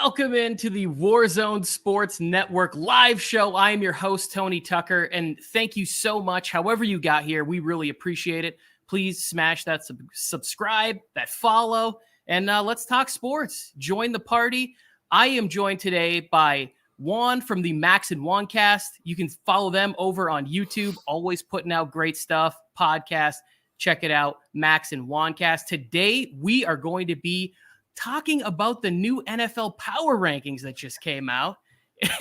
Welcome into the Warzone Sports Network live show. I am your host, Tony Tucker, and thank you so much. However you got here, we really appreciate it. Please smash that subscribe, that follow, and let's talk sports. Join the party. I am joined today by Juan from the Max and Juan cast. You can follow them over on YouTube, always putting out great stuff, podcast. Check it out, Max and Juan cast. Today, we are going to be talking about the new NFL power rankings that just came out.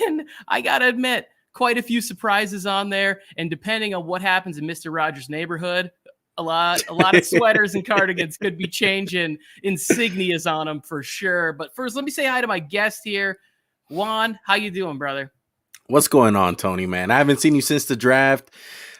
And I got to admit, quite a few surprises on there. And depending on what happens in Mr. Rogers' neighborhood, a lot of sweaters and cardigans could be changing insignias on them for sure. But first, let me say hi to my guest here. Juan, how you doing, brother? What's going on, Tony, man? I haven't seen you since the draft.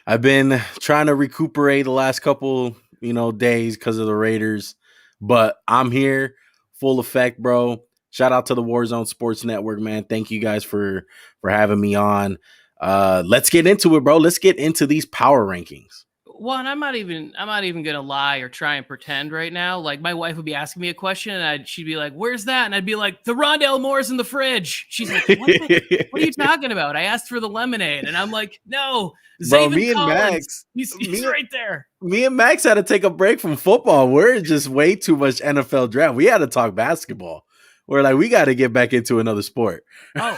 I've been trying to recuperate the last couple, days because of the Raiders. But I'm here, full effect, bro. Shout out to the Warzone Sports Network, man. Thank you guys for having me on. Let's get into it, bro. Let's get into these power rankings. Well, and I'm not even gonna lie or try and pretend right now. Like, my wife would be asking me a question, and she'd be like, "Where's that?" And I'd be like, "The Rondell Moore's in the fridge." She's like, "What are you talking about?" I asked for the lemonade, and I'm like, "No, bro, Zaven me and Collins, Max, he's right there." Me and Max had to take a break from football. We're just way too much NFL draft. We had to talk basketball. We're like, we got to get back into another sport. Oh,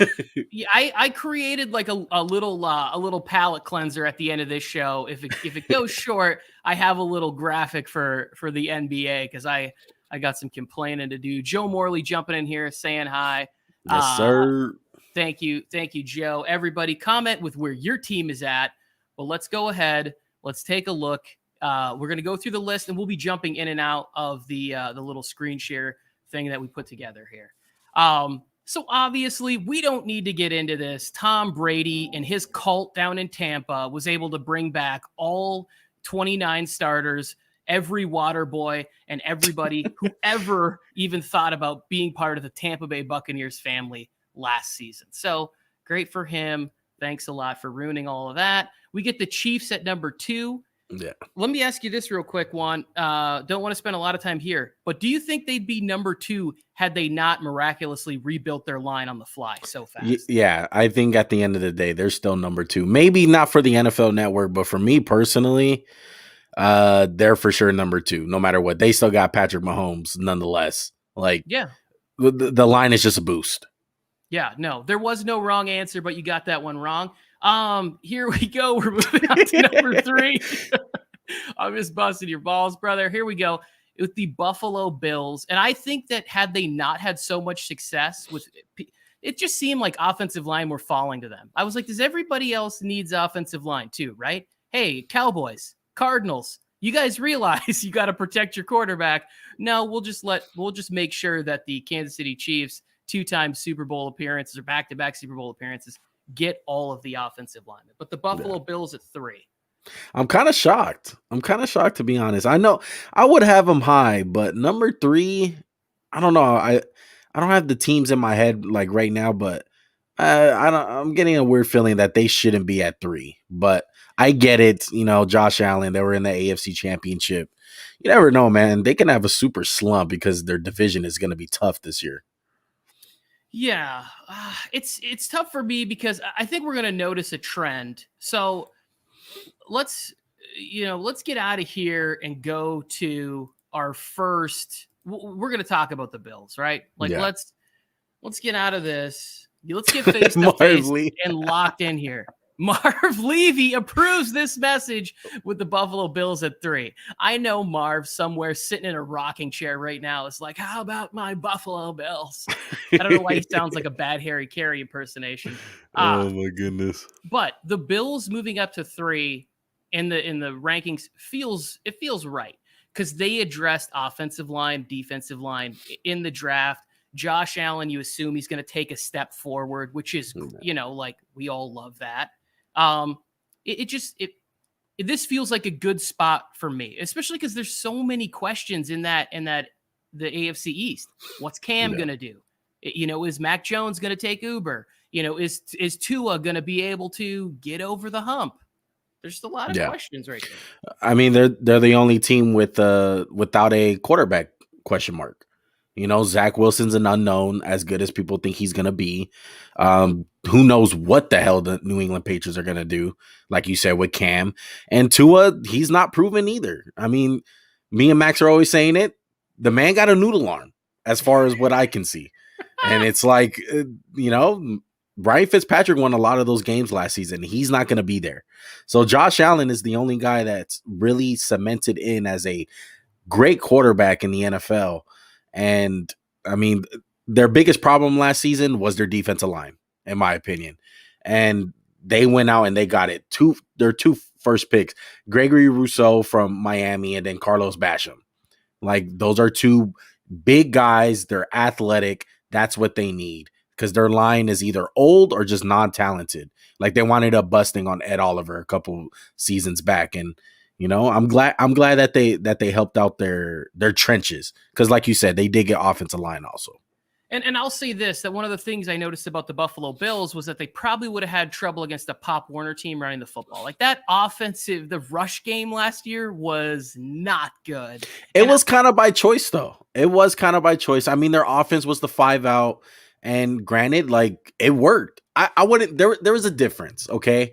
yeah, I created like a little palate cleanser at the end of this show. If it goes short, I have a little graphic for the NBA because I got some complaining to do. Joe Morley jumping in here saying hi. Yes, sir. Thank you, Joe. Everybody, comment with where your team is at. Well, let's go ahead. Let's take a look. We're gonna go through the list, and we'll be jumping in and out of the little screen share thing that we put together here. So obviously we don't need to get into this. Tom Brady and his cult down in Tampa was able to bring back all 29 starters, every water boy, and everybody who ever even thought about being part of the Tampa Bay Buccaneers family last season. So great for him. Thanks a lot for ruining all of that. We get the Chiefs at number 2. Yeah. Let me ask you this real quick, Juan. Don't want to spend a lot of time here, but do you think they'd be number 2 had they not miraculously rebuilt their line on the fly so fast? Yeah, I think at the end of the day, they're still number 2. Maybe not for the NFL Network, but for me personally, they're for sure number 2. No matter what, they still got Patrick Mahomes, nonetheless. Like, yeah, the line is just a boost. Yeah, no, there was no wrong answer, but you got that one wrong. Here we go. We're moving on to number 3. I'm just busting your balls, brother. Here we go with the Buffalo Bills. And I think that had they not had so much success with it, just seemed like offensive line were falling to them. I was like, does everybody else needs offensive line too, right? Hey, Cowboys, Cardinals, you guys realize you got to protect your quarterback. No, we'll just make sure that the Kansas City Chiefs, 2-time Super Bowl appearances or back-to-back Super Bowl appearances, get all of the offensive linemen. But the Buffalo Bills at 3. I'm kind of shocked. To be honest. I know I would have them high, but number 3, I don't know. I don't have the teams in my head like right now, but I'm getting a weird feeling that they shouldn't be at 3. But I get it. Josh Allen, they were in the AFC Championship. You never know, man. They can have a super slump because their division is going to be tough this year. Yeah, it's tough for me because I think we're going to notice a trend. So let's get out of here and go to our first. We're going to talk about the Bills, right? Like, yeah. Let's get out of this. Let's get face to face and locked in here. Marv Levy approves this message with the Buffalo Bills at 3. I know Marv somewhere sitting in a rocking chair right now is like, how about my Buffalo Bills? I don't know why he sounds like a bad Harry Carey impersonation. Oh my goodness. But the Bills moving up to 3 in the rankings feels right because they addressed offensive line, defensive line in the draft. Josh Allen, you assume he's going to take a step forward, which is, like we all love that. This feels like a good spot for me, especially because there's so many questions in that the AFC East. What's Cam going to do? Is Mac Jones going to take Uber? Is Tua going to be able to get over the hump? There's just a lot of questions right there. I mean, they're the only team without a quarterback question mark. Zach Wilson's an unknown, as good as people think he's going to be. Who knows what the hell the New England Patriots are going to do, like you said, with Cam. And Tua, he's not proven either. I mean, me and Max are always saying it. The man got a noodle arm, as far as what I can see. And it's like, Ryan Fitzpatrick won a lot of those games last season. He's not going to be there. So Josh Allen is the only guy that's really cemented in as a great quarterback in the NFL. And I mean, their biggest problem last season was their defensive line, in my opinion. And they went out and they got it. Their two first picks, Gregory Rousseau from Miami and then Carlos Basham. Like, those are two big guys. They're athletic. That's what they need, because their line is either old or just non-talented. Like, they wound up busting on Ed Oliver a couple seasons back. And I'm glad that they helped out their trenches, because like you said, they did get offensive line also. And I'll say this, that one of the things I noticed about the Buffalo Bills was that they probably would have had trouble against a Pop Warner team running the football. Like, that the rush game last year was not good. It was kind of by choice, though. It was kind of by choice. I mean, their offense was the 5-out, and granted, like, it worked. I wouldn't, there was a difference, okay?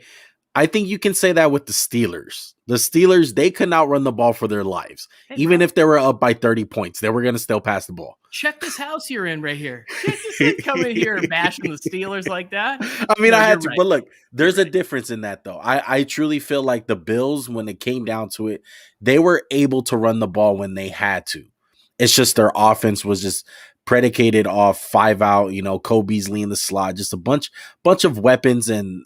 I think you can say that with the Steelers. The Steelers, they could not run the ball for their lives. Even if they were up by 30 points, they were going to still pass the ball. Check this house you're in right here. Check this come in here and bashing the Steelers like that. I mean, I had to, but look, there's a difference in that, though. I truly feel like the Bills, when it came down to it, they were able to run the ball when they had to. It's just their offense was just predicated off 5-out, Cole Beasley in the slot, just a bunch of weapons and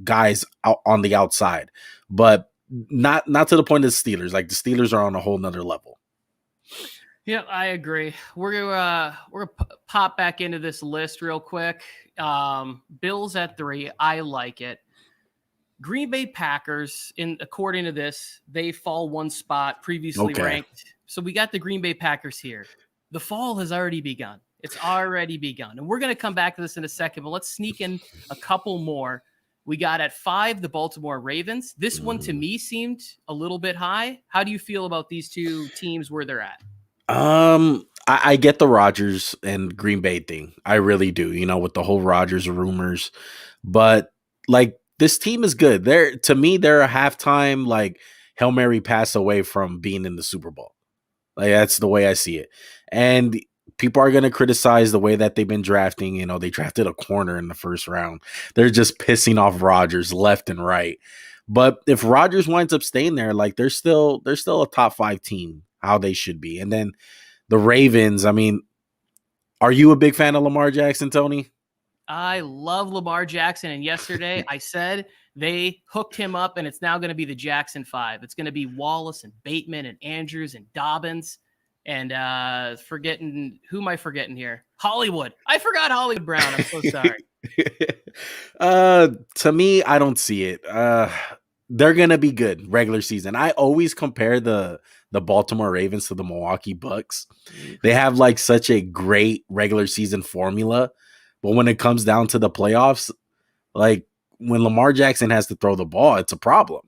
guys out on the outside, but not to the point of the Steelers. Like, the Steelers are on a whole nother level. Yeah, I agree. We're gonna pop back into this list real quick. Bills at 3. I like it. Green Bay Packers, according to this, they fall one spot, previously ranked. So we got the Green Bay Packers here. The fall has already begun. It's already begun. And we're going to come back to this in a second, but let's sneak in a couple more. We got at 5, the Baltimore Ravens. This one to me seemed a little bit high. How do you feel about these two teams where they're at? I get the Rodgers and Green Bay thing. I really do, with the whole Rodgers rumors. But, like, this team is good. They're a halftime, like, Hail Mary pass away from being in the Super Bowl. Like, that's the way I see it. And people are going to criticize the way that they've been drafting. They drafted a corner in the first round. They're just pissing off Rodgers left and right. But if Rodgers winds up staying there, like, they're still a top 5 team, how they should be. And then the Ravens, I mean, are you a big fan of Lamar Jackson, Tony? I love Lamar Jackson. And yesterday I said they hooked him up, and it's now going to be the Jackson 5. It's going to be Wallace and Bateman and Andrews and Dobbins. And who am I forgetting here? Hollywood. I forgot Hollywood Brown. I'm so sorry. To me, I don't see it. They're gonna be good regular season. I always compare the Baltimore Ravens to the Milwaukee Bucks. They have like such a great regular season formula, but when it comes down to the playoffs, like when Lamar Jackson has to throw the ball, it's a problem.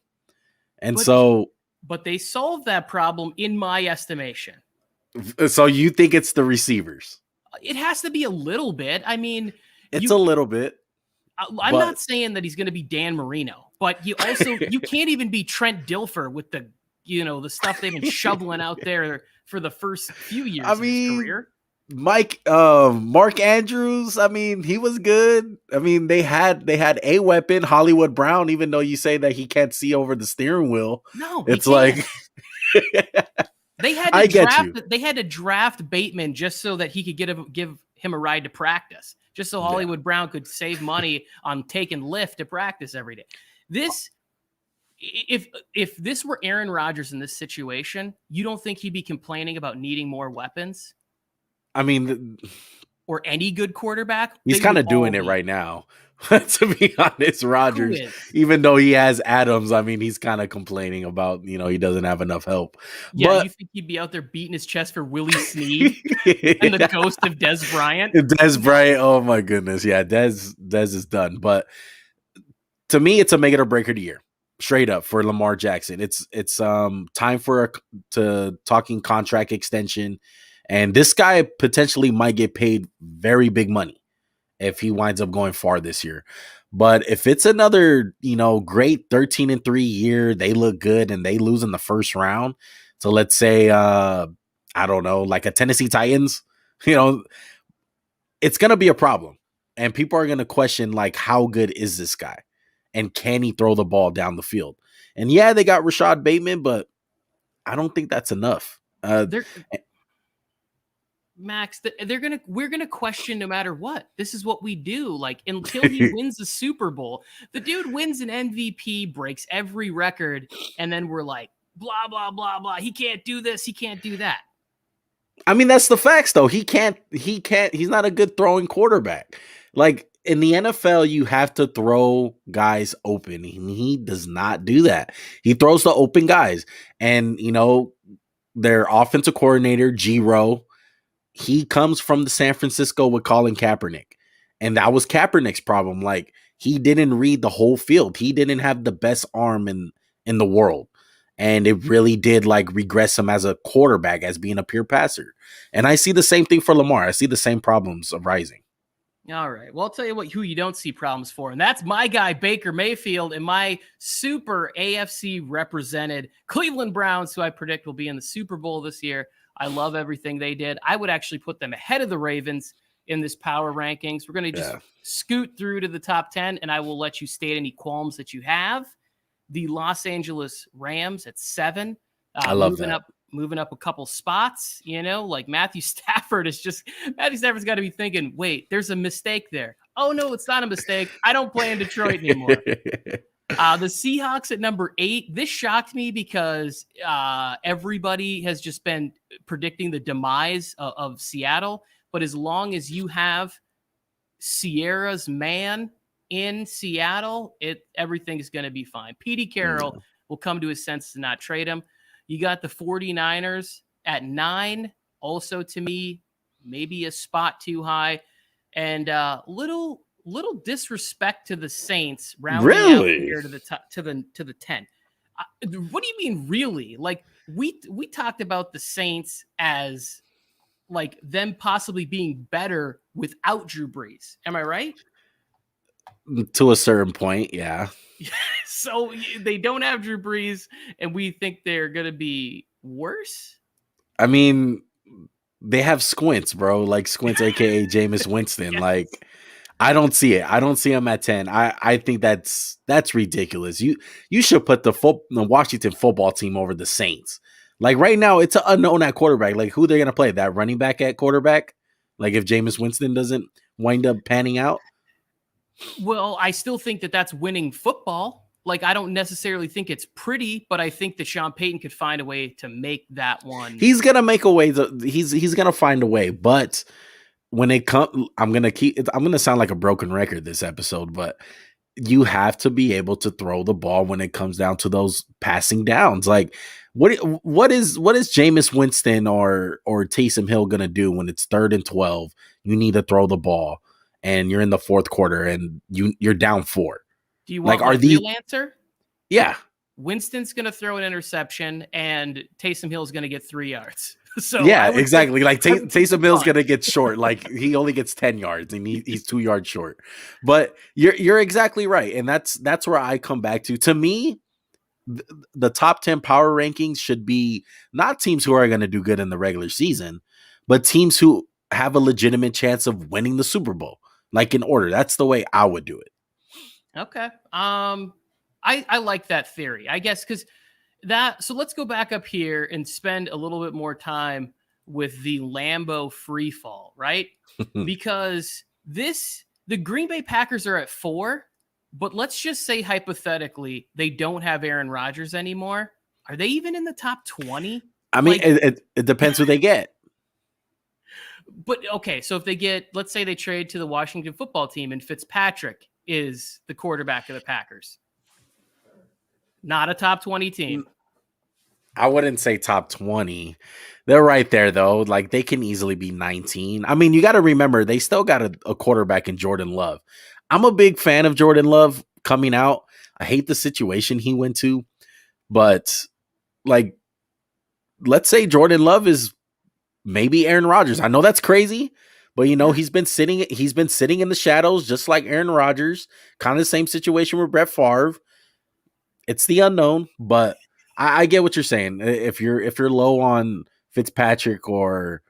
But they solved that problem in my estimation. So you think it's the receivers? It has to be a little bit. I mean, it's a little bit. I'm not saying that he's going to be Dan Marino, but you can't even be Trent Dilfer with the stuff they've been shoveling out there for the first few years of his career. Mark Andrews, I mean, he was good. I mean, they had a weapon, Hollywood Brown, even though you say that he can't see over the steering wheel. No, it's like they had to draft Bateman just so that he could give him a ride to practice, just so Hollywood Brown could save money on taking Lyft to practice every day. If this were Aaron Rodgers in this situation, you don't think he'd be complaining about needing more weapons? I mean, or any good quarterback? He's kind of doing it right now. To be honest, Rodgers, even though he has Adams, I mean, he's kind of complaining about, he doesn't have enough help. Yeah, but you think he'd be out there beating his chest for Willie Snead and the ghost of Des Bryant? Des Bryant, oh my goodness. Yeah, Des is done. But to me, it's a make it or break of the year. Straight up for Lamar Jackson. It's time to talking contract extension. And this guy potentially might get paid very big money if he winds up going far this year. But if it's another, great 13-3 year, they look good and they lose in the first round. So let's say, I don't know, like a Tennessee Titans, it's going to be a problem. And people are going to question, like, how good is this guy? And can he throw the ball down the field? And yeah, they got Rashad Bateman, but I don't think that's enough. Max, we're gonna question no matter what. This is what we do. Like, until he wins the Super Bowl, the dude wins an MVP, breaks every record, and then we're like, blah blah blah blah. He can't do this. He can't do that. I mean, that's the facts, though. He can't. He's not a good throwing quarterback. Like, in the NFL, you have to throw guys open, and he does not do that. He throws the open guys, and their offensive coordinator G-Row, he comes from the San Francisco with Colin Kaepernick, and that was Kaepernick's problem. Like, he didn't read the whole field. He didn't have the best arm in the world, and it really did like regress him as a quarterback, as being a pure passer. And I see the same thing for Lamar. I see the same problems arising. All right. Well, I'll tell you who you don't see problems for, and that's my guy, Baker Mayfield, and my super AFC represented Cleveland Browns, who I predict will be in the Super Bowl this year. I love everything they did. I would actually put them ahead of the Ravens in this power rankings. We're going to just scoot through to the top 10, and I will let you state any qualms that you have. The Los Angeles Rams at 7. I love that. Moving up a couple spots, like Matthew Stafford's got to be thinking, wait, there's a mistake there. Oh, no, it's not a mistake. I don't play in Detroit anymore. The Seahawks at number 8. This shocked me because everybody has just been predicting the demise of Seattle. But as long as you have Sierra's man in Seattle, everything is going to be fine. Petey Carroll will come to his senses and not trade him. You got the 49ers at 9. Also, to me, maybe a spot too high. And little disrespect to the Saints rounding out here to the 10. What do you mean, really? Like, we talked about the Saints as like them possibly being better without Drew Brees. Am I right? To a certain point, yeah. So they don't have Drew Brees, and we think they're going to be worse? I mean, they have Squints, bro. Like Squints, a.k.a. Jameis Winston. Yes. Like, I don't see it. I don't see him at 10. I think that's ridiculous. You should put the Washington football team over the Saints. Like, right now, it's an unknown at quarterback. Like, who they're going to play? That running back at quarterback? Like, if Jameis Winston doesn't wind up panning out? Well, I still think that's winning football. Like, I don't necessarily think it's pretty, but I think that Sean Payton could find a way to make that one. He's gonna make a way. He's gonna find a way. But when it comes, I'm gonna sound like a broken record this episode. But you have to be able to throw the ball when it comes down to those passing downs. Like, what is Jameis Winston or Taysom Hill gonna do when it's 3rd and 12? You need to throw the ball, and you're in the 4th quarter, and you're down 4. Do you want like, real answer? Yeah. Winston's going to throw an interception, and Taysom Hill's going to get 3 yards. So yeah, exactly. Like Taysom Hill's going to get short. Like, he only gets 10 yards, and he's 2 yards short. But you're exactly right, and that's where I come back to. To me, the top 10 power rankings should be not teams who are going to do good in the regular season, but teams who have a legitimate chance of winning the Super Bowl. Like, in order. That's the way I would do it. Okay. I like that theory, I guess, because so let's go back up here and spend a little bit more time with the Lambeau free fall, right? Because the Green Bay Packers are at 4, but let's just say hypothetically they don't have Aaron Rodgers anymore. Are they even in the top 20? I mean, it depends who they get. But okay, so if they get, let's say they trade to the Washington football team and Fitzpatrick is the quarterback of the Packers. Not a top 20 team. I wouldn't say top 20. They're right there, though. Like, they can easily be 19. I mean, you got to remember, they still got a quarterback in Jordan Love. I'm a big fan of Jordan Love coming out. I hate the situation he went to. But, like, let's say Jordan Love is maybe Aaron Rodgers. I know that's crazy, but he's been sitting in the shadows just like Aaron Rodgers. Kind of the same situation with Brett Favre. It's the unknown, but I get what you're saying. If you're low on Fitzpatrick or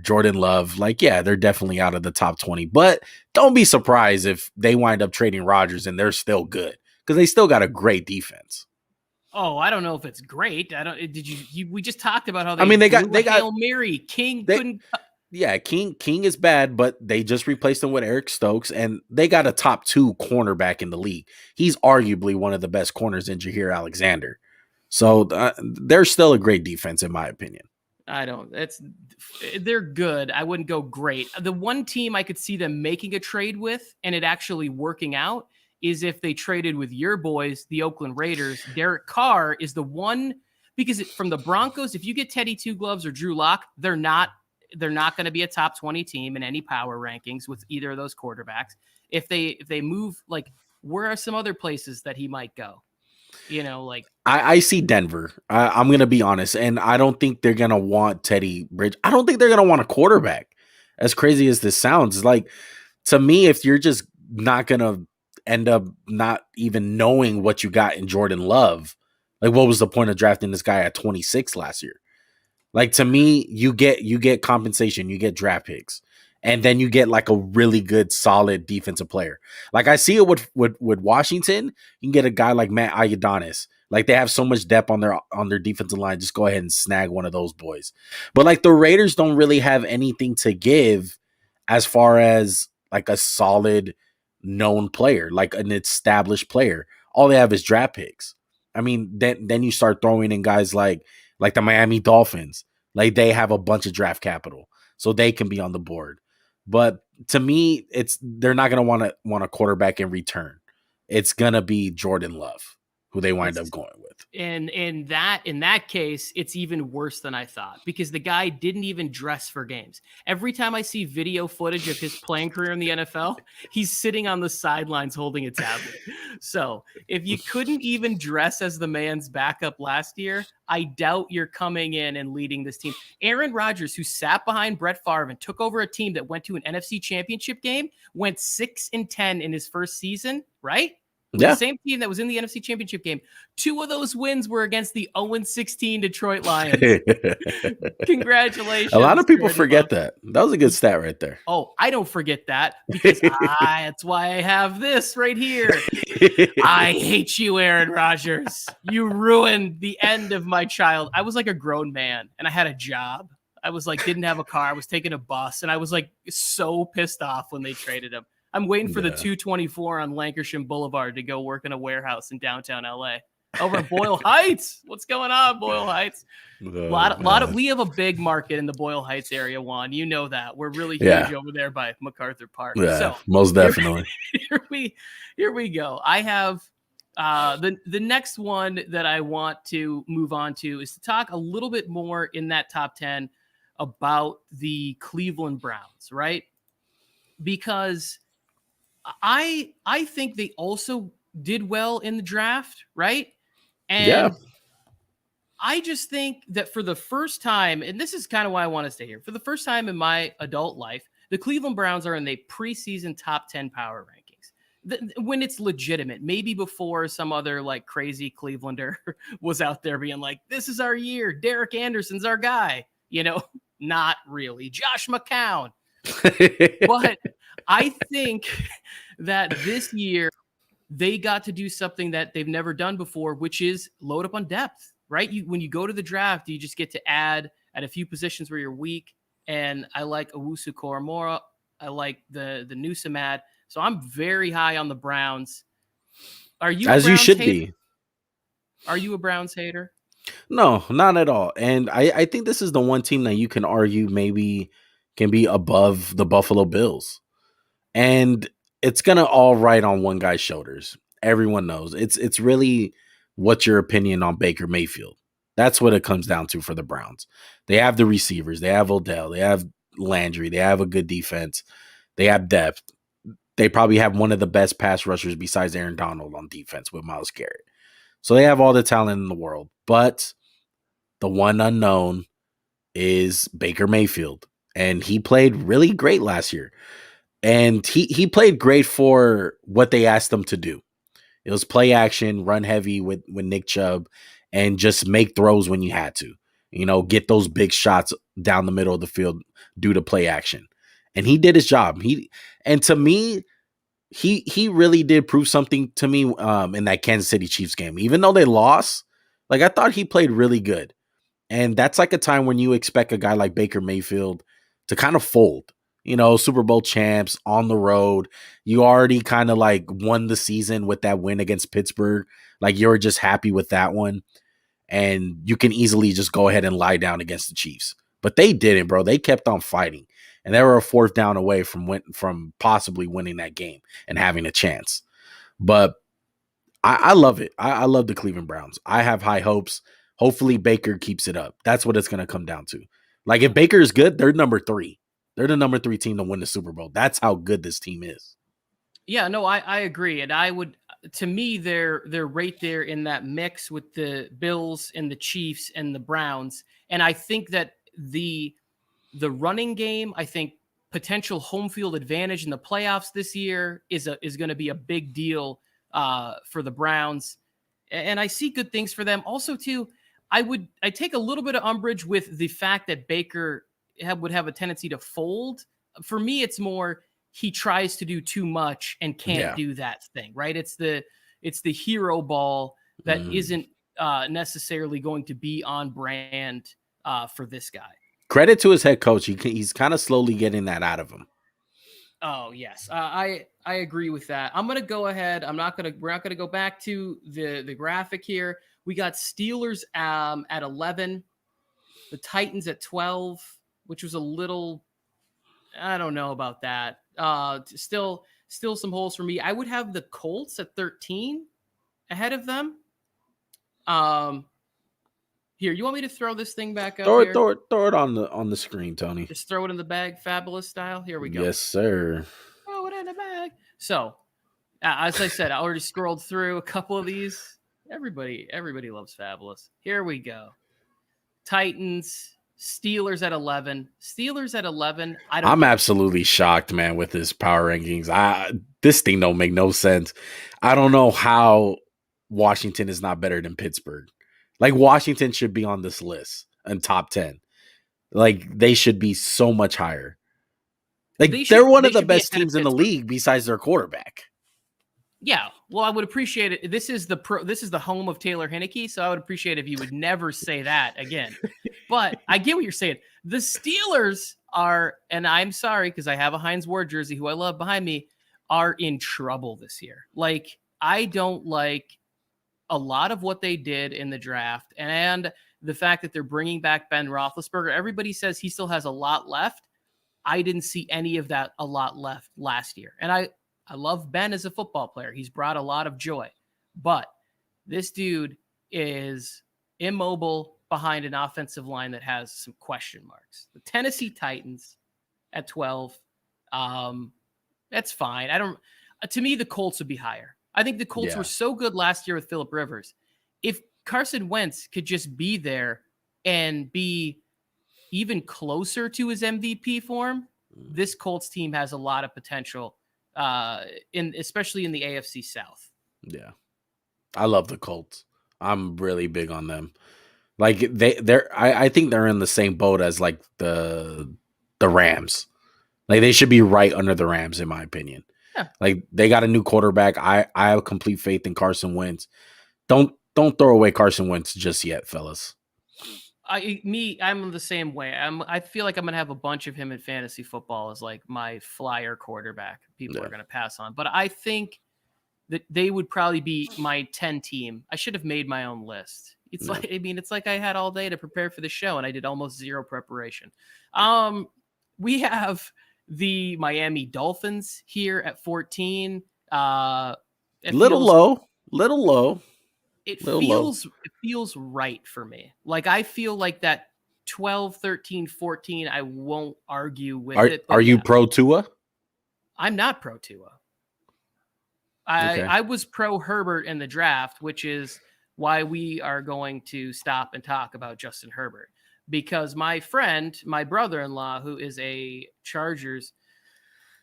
Jordan Love, like, yeah, they're definitely out of the top 20. But don't be surprised if they wind up trading Rodgers and they're still good because they still got a great defense. Oh, I don't know if it's great. I don't. Did you? We just talked about how they. I mean, they got Hail Mary. King couldn't. Yeah, King is bad, but they just replaced him with Eric Stokes, and they got a top 2 cornerback in the league. He's arguably one of the best corners in Jaheir Alexander. So they're still a great defense, in my opinion. They're good. I wouldn't go great. The one team I could see them making a trade with and it actually working out is if they traded with your boys, the Oakland Raiders. Derek Carr is the one, because from the Broncos, if you get Teddy Two Gloves or Drew Lock, they're not going to be a top 20 team in any power rankings with either of those quarterbacks. If they move, like, where are some other places that he might go? I see Denver. I'm going to be honest. And I don't think they're going to want Teddy Bridge. I don't think they're going to want a quarterback. As crazy as this sounds, like, to me, if you're just not going to end up not even knowing what you got in Jordan Love, like, what was the point of drafting this guy at 26 last year? Like, to me, you get compensation, you get draft picks, and then you get like a really good, solid defensive player. Like, I see it with Washington. You can get a guy like Matt Ioannidis. Like, they have so much depth on their defensive line. Just go ahead and snag one of those boys. But like, the Raiders don't really have anything to give as far as like a solid known player, like an established player. All they have is draft picks. I mean, then you start throwing in guys like the Miami Dolphins. Like, they have a bunch of draft capital, so they can be on the board. But to me, they're not going to want a quarterback in return. It's going to be Jordan Love, who they wind up going with. And in that case, it's even worse than I thought, because the guy didn't even dress for games. Every time I see video footage of his playing career in the NFL, he's sitting on the sidelines holding a tablet. So if you couldn't even dress as the man's backup last year, I doubt you're coming in and leading this team. Aaron Rodgers, who sat behind Brett Favre and took over a team that went to an NFC Championship game, went 6-10 in his first season, right? Yeah. The same team that was in the NFC Championship game. 2 of those wins were against the 0-16 Detroit Lions. Congratulations. A lot of people forget that. That was a good stat right there. Oh, I don't forget that, because that's why I have this right here. I hate you, Aaron Rodgers. You ruined the end of my child. I was like a grown man and I had a job. I was like, didn't have a car. I was taking a bus and I was like so pissed off when they traded him. I'm waiting for the 224 on Lancashire Boulevard to go work in a warehouse in downtown LA. Over in Boyle Heights. What's going on, Boyle Heights? We have a big market in the Boyle Heights area, Juan. You know that. We're really huge over there by MacArthur Park. Yeah, so most definitely. Here we go. I have the next one that I want to move on to is to talk a little bit more in that top 10 about the Cleveland Browns, right? Because I think they also did well in the draft, right? And I just think that for the first time, and this is kind of why I want to stay here, for the first time in my adult life, the Cleveland Browns are in the preseason top 10 power rankings. When it's legitimate, maybe before some other like crazy Clevelander was out there being like, this is our year, Derek Anderson's our guy, not really. Josh McCown. But I think that this year they got to do something that they've never done before, which is load up on depth, right? When you go to the draft, you just get to add at a few positions where you're weak. And I like Owusu Koromora. I like the Newsome ad. So I'm very high on the Browns. Are you as you should be? Are you a Browns hater? No, not at all. And I think this is the one team that you can argue maybe can be above the Buffalo Bills. And it's going to all ride on one guy's shoulders. Everyone knows. It's really what's your opinion on Baker Mayfield. That's what it comes down to for the Browns. They have the receivers. They have Odell. They have Landry. They have a good defense. They have depth. They probably have one of the best pass rushers besides Aaron Donald on defense with Myles Garrett. So they have all the talent in the world. But the one unknown is Baker Mayfield. And he played really great last year. And he played great for what they asked him to do. It was play action, run heavy with Nick Chubb, and just make throws when you had to. Get those big shots down the middle of the field due to play action. And he did his job. To me, he really did prove something to me in that Kansas City Chiefs game. Even though they lost, like I thought he played really good. And that's like a time when you expect a guy like Baker Mayfield to kind of fold. Super Bowl champs on the road. You already kind of like won the season with that win against Pittsburgh. Like you're just happy with that one. And you can easily just go ahead and lie down against the Chiefs. But they didn't, bro. They kept on fighting. And they were a fourth down away from possibly winning that game and having a chance. But I love it. I love the Cleveland Browns. I have high hopes. Hopefully Baker keeps it up. That's what it's going to come down to. Like if Baker is good, they're number 3. They're the number 3 team to win the Super Bowl. That's how good this team is. Yeah, no, I agree. And to me, they're right there in that mix with the Bills and the Chiefs and the Browns. And I think that the running game, I think potential home field advantage in the playoffs this year is going to be a big deal for the Browns. And I see good things for them. Also, too, I take a little bit of umbrage with the fact that Baker would have a tendency to fold. For me, it's more he tries to do too much and can't do that thing, right? It's the hero ball that isn't necessarily going to be on brand for this guy. Credit to his head coach. He's kind of slowly getting that out of him. Oh yes, I agree with that. I'm gonna go ahead. We're not gonna go back to the graphic here. We got Steelers at 11, the Titans at 12, which was a little. I don't know about that. Still some holes for me. I would have the Colts at 13 ahead of them. Here, you want me to throw this thing back up here? Throw it on the screen, Tony. Just throw it in the bag, fabulous style. Here we go. Yes, sir. Throw it in the bag. So, as I said, I already scrolled through a couple of these. Everybody loves fabulous. Here we go. Titans, Steelers at 11. Steelers at 11. I'm absolutely shocked, man, with his power rankings. This thing don't make no sense. I don't know how Washington is not better than Pittsburgh. Like Washington should be on this list in top 10. Like they should be so much higher. Like they're one of the best teams in the league besides their quarterback. Yeah, well, I would appreciate it. This is the home of Taylor Heinicke, so I would appreciate if you would never say that again. But I get what you're saying. The Steelers are, and I'm sorry because I have a Hines Ward jersey who I love behind me, are in trouble this year. Like I don't like a lot of what they did in the draft, and the fact that they're bringing back Ben Roethlisberger. Everybody says he still has a lot left. I didn't see any of that a lot left last year, and I love Ben as a football player. He's brought a lot of joy, but this dude is immobile behind an offensive line that has some question marks. The Tennessee Titans at 12. That's fine. To me, the Colts would be higher. I think the Colts were so good last year with Phillip Rivers. If Carson Wentz could just be there and be even closer to his MVP form, this Colts team has a lot of potential. Especially in the AFC South. Yeah. I love the Colts. I'm really big on them. Like I think they're in the same boat as like the Rams. Like they should be right under the Rams in my opinion. Yeah. Like they got a new quarterback. I have complete faith in Carson Wentz. Don't throw away Carson Wentz just yet, fellas. I'm the same way. I feel like I'm gonna have a bunch of him in fantasy football as like my flyer quarterback. People are gonna pass on, but I think that they would probably be my 10 team. I should have made my own list. It's like I had all day to prepare for the show, and I did almost zero preparation. We have the Miami Dolphins here at 14. Little low. It feels right for me. Like I feel like that 12, 13, 14, I won't argue with it. Are you pro Tua? I'm not pro Tua. I was pro Herbert in the draft, which is why we are going to stop and talk about Justin Herbert. because my friend, my brother-in-law, who is a Chargers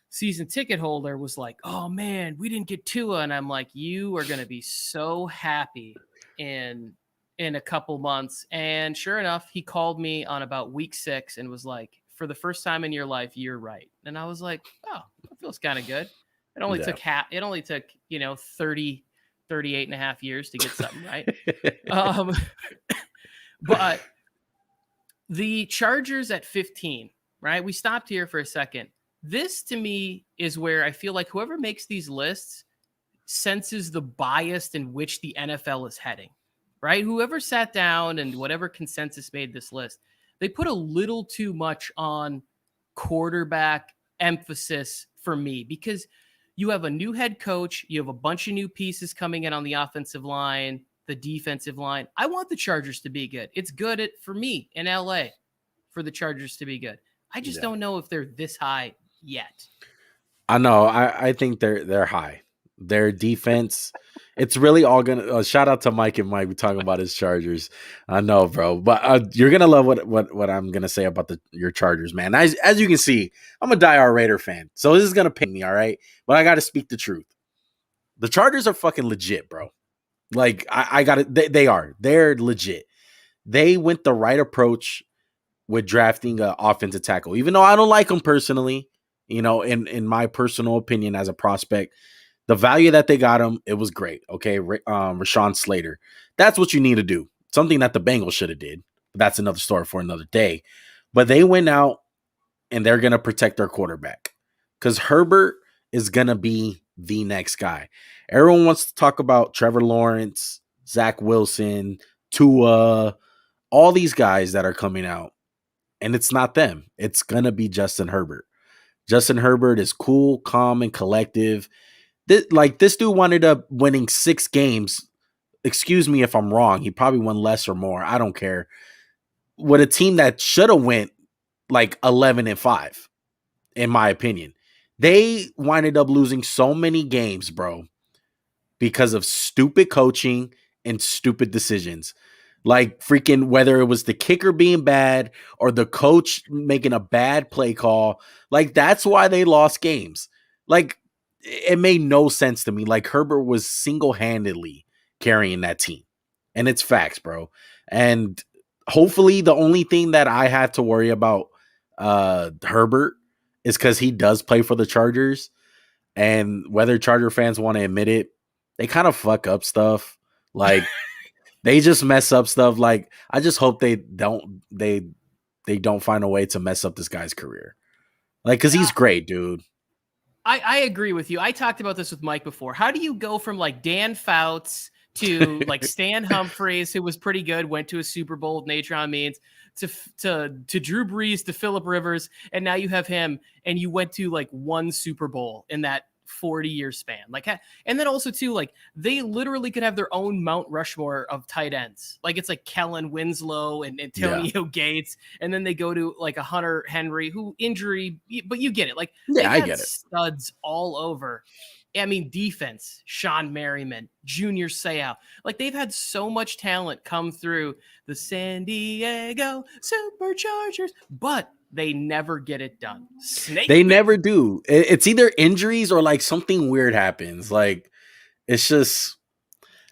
season ticket holder, was like, "Oh man, we didn't get Tua," and I'm like, "You are going to be so happy in a couple months." And sure enough, he called me on about week 6 and was like, "For the first time in your life, you're right." And I was like, "Oh, that feels kind of good." It only took 38 and a half years to get something right. But the Chargers at 15, right? We stopped here for a second. This to me is where I feel like whoever makes these lists senses the bias in which the NFL is heading, right? Whoever sat down and whatever consensus made this list, they put a little too much on quarterback emphasis for me, because you have a new head coach, you have a bunch of new pieces coming in on the offensive line, the defensive line. I want the Chargers to be good. It's good for me in LA for the Chargers to be good. I just don't know if they're this high yet. I know. I think they're high. Their defense, it's really all gonna. Shout out to Mike and Mike. We're talking about his Chargers. I know, bro, but you're gonna love what I'm gonna say about your Chargers, man. As you can see, I'm a diehard Raider fan, so this is gonna pain me, all right. But I got to speak the truth. The Chargers are fucking legit, bro. Like I got it. They are. They're legit. They went the right approach with drafting an offensive tackle, even though I don't like him personally. In my personal opinion as a prospect, the value that they got him, it was great. Okay, Rashawn Slater. That's what you need to do. Something that the Bengals should have did. But that's another story for another day. But they went out and they're going to protect their quarterback because Herbert is going to be the next guy. Everyone wants to talk about Trevor Lawrence, Zach Wilson, Tua, all these guys that are coming out. And it's not them. It's going to be Justin Herbert. Justin Herbert is cool, calm, and collective. This dude wound up winning 6 games. Excuse me if I'm wrong. He probably won less or more. I don't care. With a team that should have went like 11-5, in my opinion. They winded up losing so many games, bro, because of stupid coaching and stupid decisions. Like freaking whether it was the kicker being bad or the coach making a bad play call. Like that's why they lost games. Like it made no sense to me. Like Herbert was single-handedly carrying that team. And it's facts, bro. And hopefully the only thing that I have to worry about Herbert is because he does play for the Chargers. And whether Charger fans want to admit it, they kind of fuck up stuff. Like they just mess up stuff. Like I just hope they don't find a way to mess up this guy's career. Like, cause he's great, dude. I agree with you. I talked about this with Mike before. How do you go from like Dan Fouts to like Stan Humphries, who was pretty good, went to a Super Bowl with Natron Means, to Drew Brees, to Phillip Rivers, and now you have him, and you went to like one Super Bowl in that 40-year span. Like, and then also too, like they literally could have their own Mount Rushmore of tight ends. Like it's like Kellen Winslow and Antonio Gates, and then they go to like a Hunter Henry, who injury, but you get it. Like I get it. Studs all over. I mean, defense, Sean Merriman, Junior Seau. Like they've had so much talent come through the San Diego Superchargers, but they never get it done. Never do. It's either injuries or like something weird happens. Like it's just,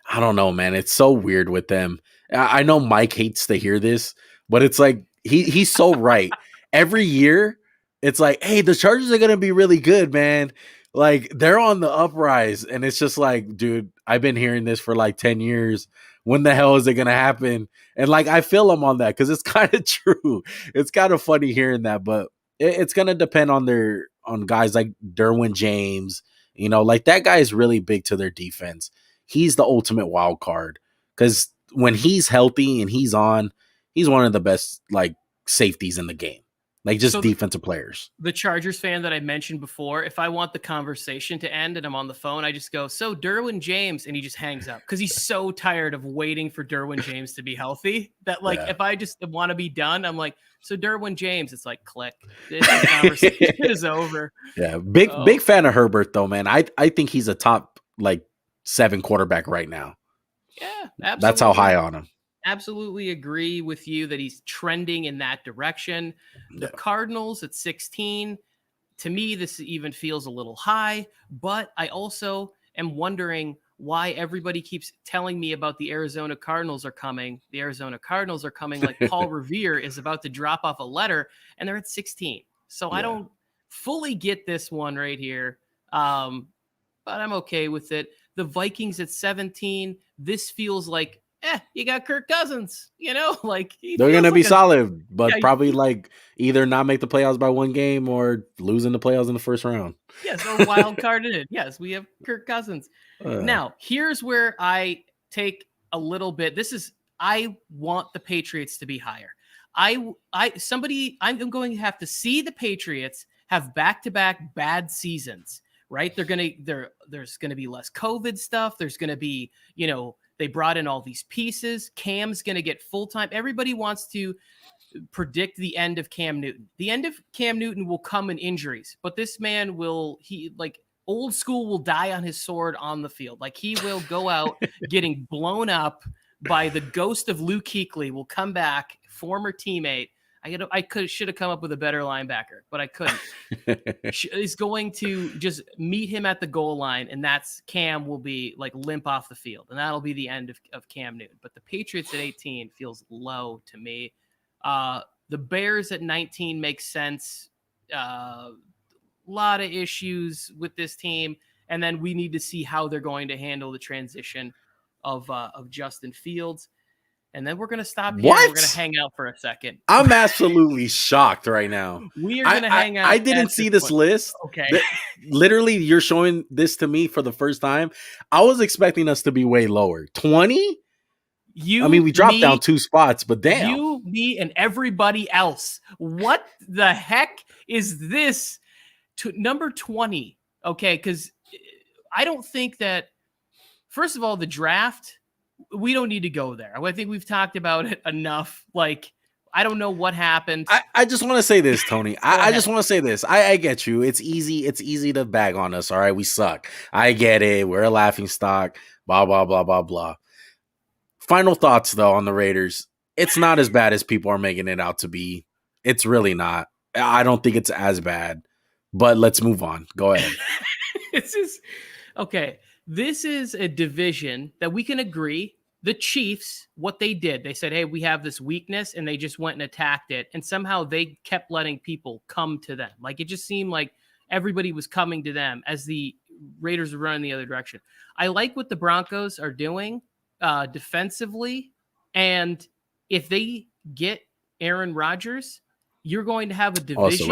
I don't know, man. It's so weird with them. I know Mike hates to hear this, but it's like he's so right. Every year, it's like, hey, the Chargers are gonna be really good, man. Like they're on the uprise, and it's just like, dude, I've been hearing this for like 10 years. When the hell is it gonna happen? And like I feel them on that because it's kind of true. It's kind of funny hearing that, but it's gonna depend on guys like Derwin James. Like that guy is really big to their defense. He's the ultimate wild card because when he's healthy and he's one of the best like safeties in the game. Like just defensive players. The Chargers fan that I mentioned before, if I want the conversation to end and I'm on the phone, I just go, so Derwin James, and he just hangs up because he's so tired of waiting for Derwin James to be healthy that like if I just want to be done, I'm like, so Derwin James, it's like click. This conversation is over. Yeah, big fan of Herbert though, man. I think he's a top like 7 quarterback right now. Yeah, absolutely. That's how high on him. absolutely agree with you that he's trending in that direction. The Yeah. Cardinals at 16, to me, this even feels a little high, but I also am wondering why everybody keeps telling me about the Arizona Cardinals are coming. The Arizona Cardinals are coming like Paul Revere is about to drop off a letter, and they're at 16. So I Yeah. don't fully get this one right here, but I'm okay with it. The Vikings at 17, this feels like, you got Kirk Cousins, like he They're feels gonna be like solid, yeah, but probably like either not make the playoffs by one game or losing the playoffs in the first round. yes, or wild carded it. Yes, we have Kirk Cousins. Uh, Now, here's where I take a little bit. I want the Patriots to be higher. I'm going to have to see the Patriots have back-to-back bad seasons, right? There's gonna be less COVID stuff. There's gonna be, they brought in all these pieces. Cam's gonna get full-time. Everybody wants to predict the end of Cam Newton. The end of Cam Newton will come in injuries, but this man old school will die on his sword on the field. Like he will go out getting blown up by the ghost of Luke Kuechly, will come back, former teammate. Should have come up with a better linebacker, but I couldn't. Is going to just meet him at the goal line, and that's Cam will be like limp off the field, and that'll be the end of Cam Newton. But the Patriots at 18 feels low to me. The Bears at 19 makes sense. Lot of issues with this team, and then we need to see how they're going to handle the transition of Justin Fields. And then we're going to stop here. What? We're going to hang out for a second. I'm absolutely shocked right now. We are going to hang out. I didn't see this list. Okay. Literally, you're showing this to me for the first time. I was expecting us to be way lower. 20? We dropped down 2 spots, but damn. You, me, and everybody else. What the heck is this? Number 20. Okay, because I don't think that, first of all, the draft, we don't need to go there. I think we've talked about it enough. Like, I don't know what happened. I just want to say this, Tony. I just want to say this. I get you. It's easy to bag on us. All right, we suck. I get it. We're a laughing stock. Blah, blah, blah, blah, blah. Final thoughts, though, on the Raiders. It's not as bad as people are making it out to be. It's really not. I don't think it's as bad. But let's move on. Go ahead. This is a division that we can agree. The Chiefs, what they did, they said, hey, we have this weakness, and they just went and attacked it. And somehow they kept letting people come to them. Like, it just seemed like everybody was coming to them as the Raiders were running the other direction. I like what the Broncos are doing defensively. And if they get Aaron Rodgers, you're going to have a division.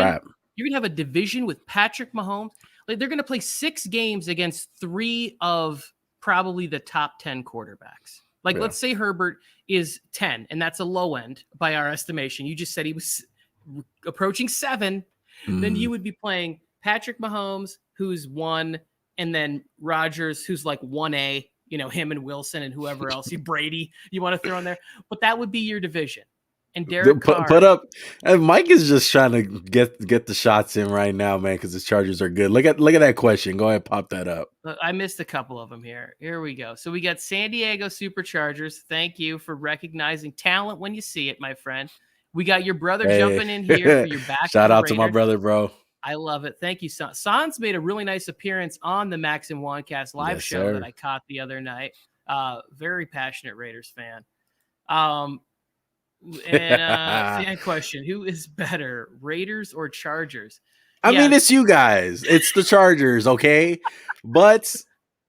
You're going to have a division with Patrick Mahomes. Like, they're going to play 6 games against 3 of probably the top 10 quarterbacks. Like, let's say Herbert is 10, and that's a low end by our estimation. You just said he was approaching 7. Then you would be playing Patrick Mahomes, who's 1, and then Rodgers, who's like 1A, him and Wilson and whoever else, Brady, you want to throw in there. But that would be your division. And Derek Carr. Put up. Mike is just trying to get the shots in right now, man, because the Chargers are good. Look at that question. Go ahead, pop that up. I missed a couple of them here. Here we go. So we got San Diego Superchargers. Thank you for recognizing talent when you see it, my friend. We got your brother jumping in here for your back. Shout out to my brother, bro. I love it. Thank you, Son. Son's made a really nice appearance on the Max and Juancast live show that I caught the other night. Very passionate Raiders fan. Fan question: who is better, Raiders or Chargers? I mean, it's you guys. It's the Chargers, okay? But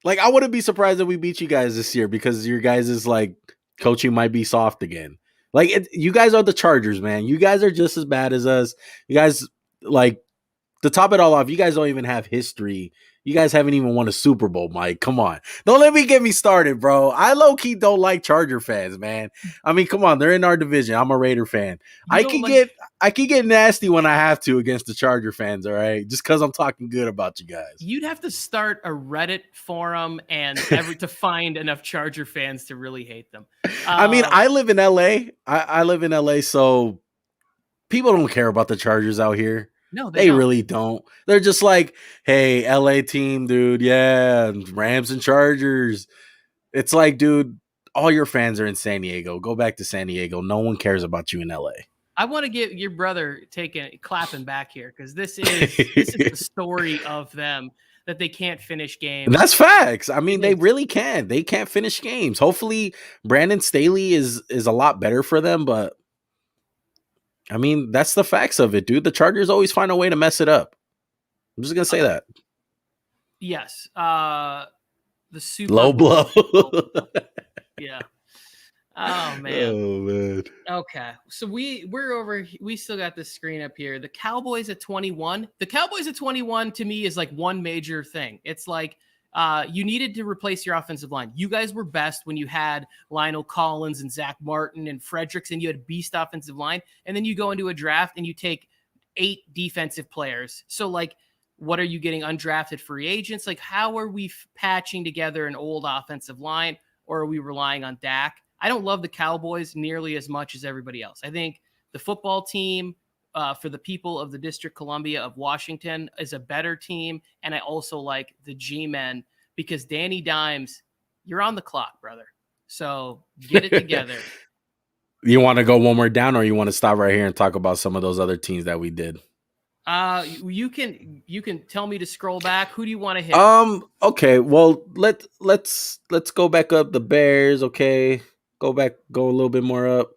like, I wouldn't be surprised if we beat you guys this year because your guys' like coaching might be soft again. Like, you guys are the Chargers, man. You guys are just as bad as us. You guys, like, to top it all off, you guys don't even have history. You guys haven't even won a Super Bowl, Mike. Come on. Don't let me get me started, bro. I low-key don't like Charger fans, man. I mean, come on. They're in our division. I'm a Raider fan. I can get nasty when I have to against the Charger fans, all right? Just because I'm talking good about you guys. You'd have to start a Reddit forum and to find enough Charger fans to really hate them. I mean, I live in L.A. I live in L.A., so people don't care about the Chargers out here. No, they really don't. They're just like, hey, LA team, dude. Yeah, Rams and Chargers. It's like, dude, all your fans are in San Diego. Go back to San Diego. No one cares about you in LA. I want to get your brother clapping back here because this is the story of them, that they can't finish games. And that's facts. I mean, they really can. They can't finish games. Hopefully, Brandon Staley is a lot better for them, but I mean, that's the facts of it, dude. The Chargers always find a way to mess it up. I'm just gonna say that. Yes. The Super Low blow. Yeah. Oh man. Oh man. Okay. So we're over. We still got this screen up here. The Cowboys at 21. The Cowboys at 21 to me is like one major thing. It's like you needed to replace your offensive line. You guys were best when you had Lionel Collins and Zach Martin and Fredericks, and you had beast offensive line. And then you go into a draft and you take 8 defensive players. So like, what are you getting? Undrafted free agents? Like, how are we patching together an old offensive line, or are we relying on Dak? I don't love the Cowboys nearly as much as everybody else. I think the football team for the people of the District Columbia of Washington is a better team. And I also like the G-Men because Danny Dimes, you're on the clock, brother. So get it together. You want to go one more down, or you want to stop right here and talk about some of those other teams that we did? You can tell me to scroll back. Who do you want to hit? Okay. Well, let's go back up. The Bears. Okay. Go a little bit more up.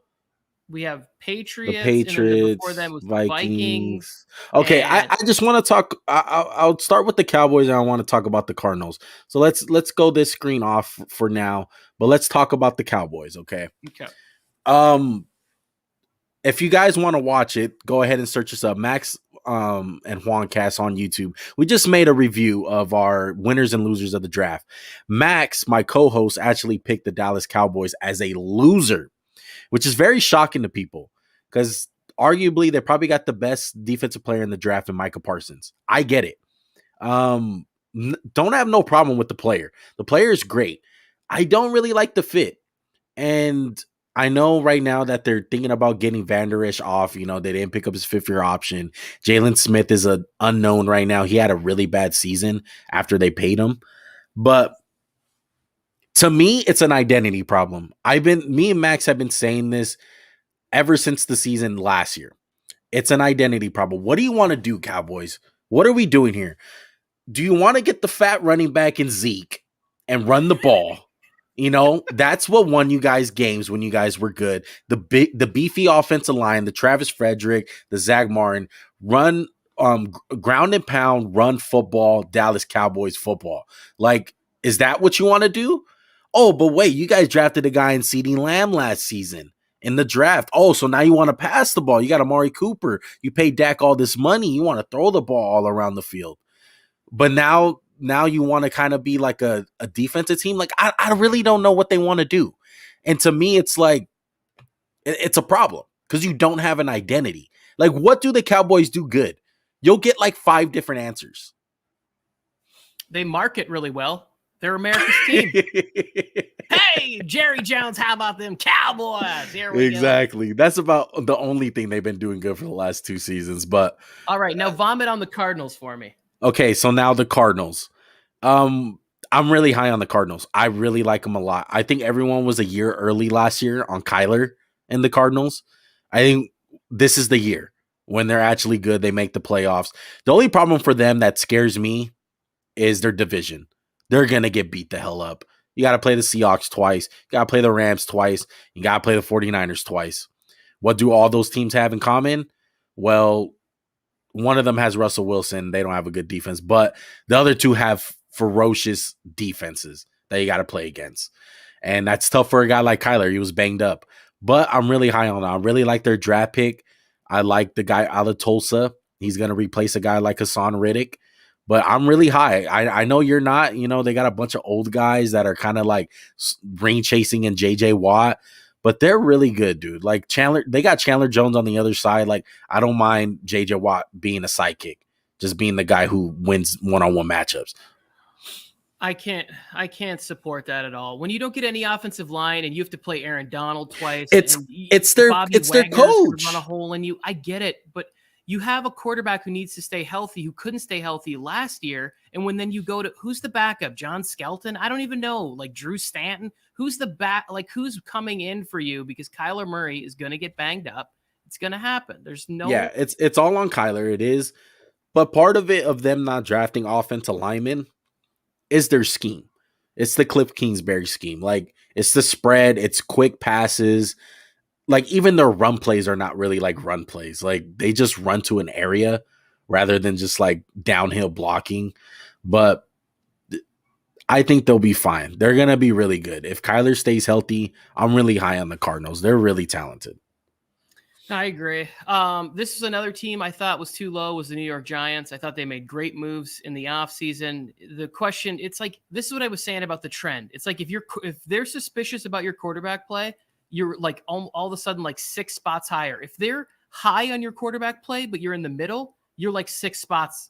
We have Patriots. The Patriots. And then before them was the Vikings. Okay, I just want to talk. I'll start with the Cowboys, and I want to talk about the Cardinals. So let's go this screen off for now, but let's talk about the Cowboys. Okay. Okay. If you guys want to watch it, go ahead and search us up, Max and Juan Cast on YouTube. We just made a review of our winners and losers of the draft. Max, my co-host, actually picked the Dallas Cowboys as a loser, which is very shocking to people because arguably they probably got the best defensive player in the draft in Micah Parsons. I get it. Don't have no problem with the player. The player is great. I don't really like the fit. And I know right now that they're thinking about getting Van Der Esch off. You know, they didn't pick up his 5th-year option. Jalen Smith is an unknown right now. He had a really bad season after they paid him. But to me, it's an identity problem. Me and Max have been saying this ever since the season last year. It's an identity problem. What do you want to do, Cowboys? What are we doing here? Do you want to get the fat running back in Zeke and run the ball? You know, that's what won you guys games when you guys were good. The beefy offensive line, the Travis Frederick, the Zach Martin, run ground and pound, run football, Dallas Cowboys football. Like, is that what you want to do? Oh, but wait, you guys drafted a guy in CeeDee Lamb last season in the draft. Oh, so now you want to pass the ball. You got Amari Cooper. You paid Dak all this money. You want to throw the ball all around the field. But now you want to kind of be like a defensive team. Like, I really don't know what they want to do. And to me, it's like, it's a problem because you don't have an identity. Like, what do the Cowboys do good? You'll get like 5 different answers. They market really well. They're America's team. Hey, Jerry Jones, how about them Cowboys? Here we exactly. go. That's about the only thing they've been doing good for the last 2 seasons. But all right, now vomit on the Cardinals for me. Okay, so now the Cardinals. I'm really high on the Cardinals. I really like them a lot. I think everyone was a year early last year on Kyler and the Cardinals. I think this is the year when they're actually good. They make the playoffs. The only problem for them that scares me is their division. They're going to get beat the hell up. You got to play the Seahawks twice. You got to play the Rams twice. You got to play the 49ers twice. What do all those teams have in common? Well, one of them has Russell Wilson. They don't have a good defense, but the other 2 have ferocious defenses that you got to play against. And that's tough for a guy like Kyler. He was banged up, but I'm really high on it. I really like their draft pick. I like the guy out of Tulsa. He's going to replace a guy like Hassan Riddick, but I'm really high. I know you're not. You know, they got a bunch of old guys that are kind of like ring chasing and JJ Watt, but they're really good, dude. Like they got Chandler Jones on the other side. Like, I don't mind JJ Watt being a sidekick, just being the guy who wins one-on-one matchups. I can't support that at all. When you don't get any offensive line and you have to play Aaron Donald twice, it's their coach run a hole in you. I get it, but you have a quarterback who needs to stay healthy, who couldn't stay healthy last year. And when then you go to who's the backup? John Skelton? I don't even know. Like Drew Stanton? Who's the back? Like who's coming in for you? Because Kyler Murray is going to get banged up. It's going to happen. There's no. Yeah, it's all on Kyler. It is. But part of it of them not drafting offensive linemen is their scheme. It's the Cliff Kingsbury scheme. Like it's the spread. It's quick passes. Like even their run plays are not really like run plays. Like they just run to an area rather than just like downhill blocking. But I think they'll be fine. They're going to be really good. If Kyler stays healthy, I'm really high on the Cardinals. They're really talented. I agree. This is another team I thought was too low was the New York Giants. I thought they made great moves in the offseason. The question, it's like, this is what I was saying about the trend. It's like, if they're suspicious about your quarterback play, you're like all of a sudden like 6 spots higher. If they're high on your quarterback play, but you're in the middle, you're like 6 spots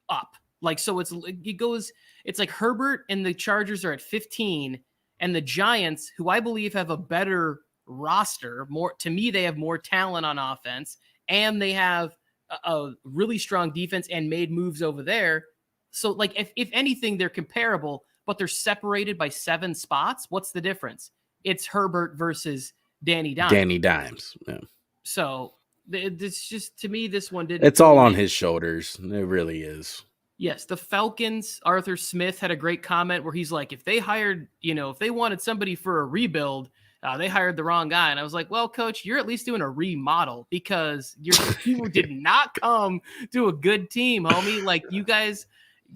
up. Like, so it's like Herbert and the Chargers are at 15 and the Giants, who I believe have a better roster, they have more talent on offense and they have a really strong defense and made moves over there. So like if anything, they're comparable, but they're separated by 7 spots. What's the difference? It's Herbert versus Danny Dimes. Danny Dimes. Yeah. So it's just, to me, this one didn't. It's all on his shoulders. It really is. Yes. The Falcons, Arthur Smith had a great comment where he's like, if they wanted somebody for a rebuild, they hired the wrong guy. And I was like, well, coach, you're at least doing a remodel because you did not come to a good team, homie. Like you guys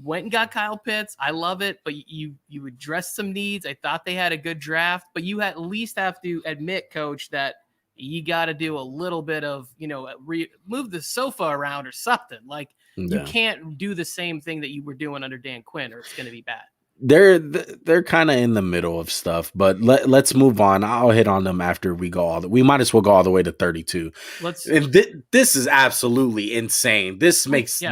went and got Kyle Pitts. I love it. But you addressed some needs. I thought they had a good draft, but you at least have to admit, coach, that you got to do a little bit of, move the sofa around or something. Like you can't do the same thing that you were doing under Dan Quinn or it's going to be bad. They're kind of in the middle of stuff, but let's move on. I'll hit on them after we go we might as well go all the way to 32. This is absolutely insane. This makes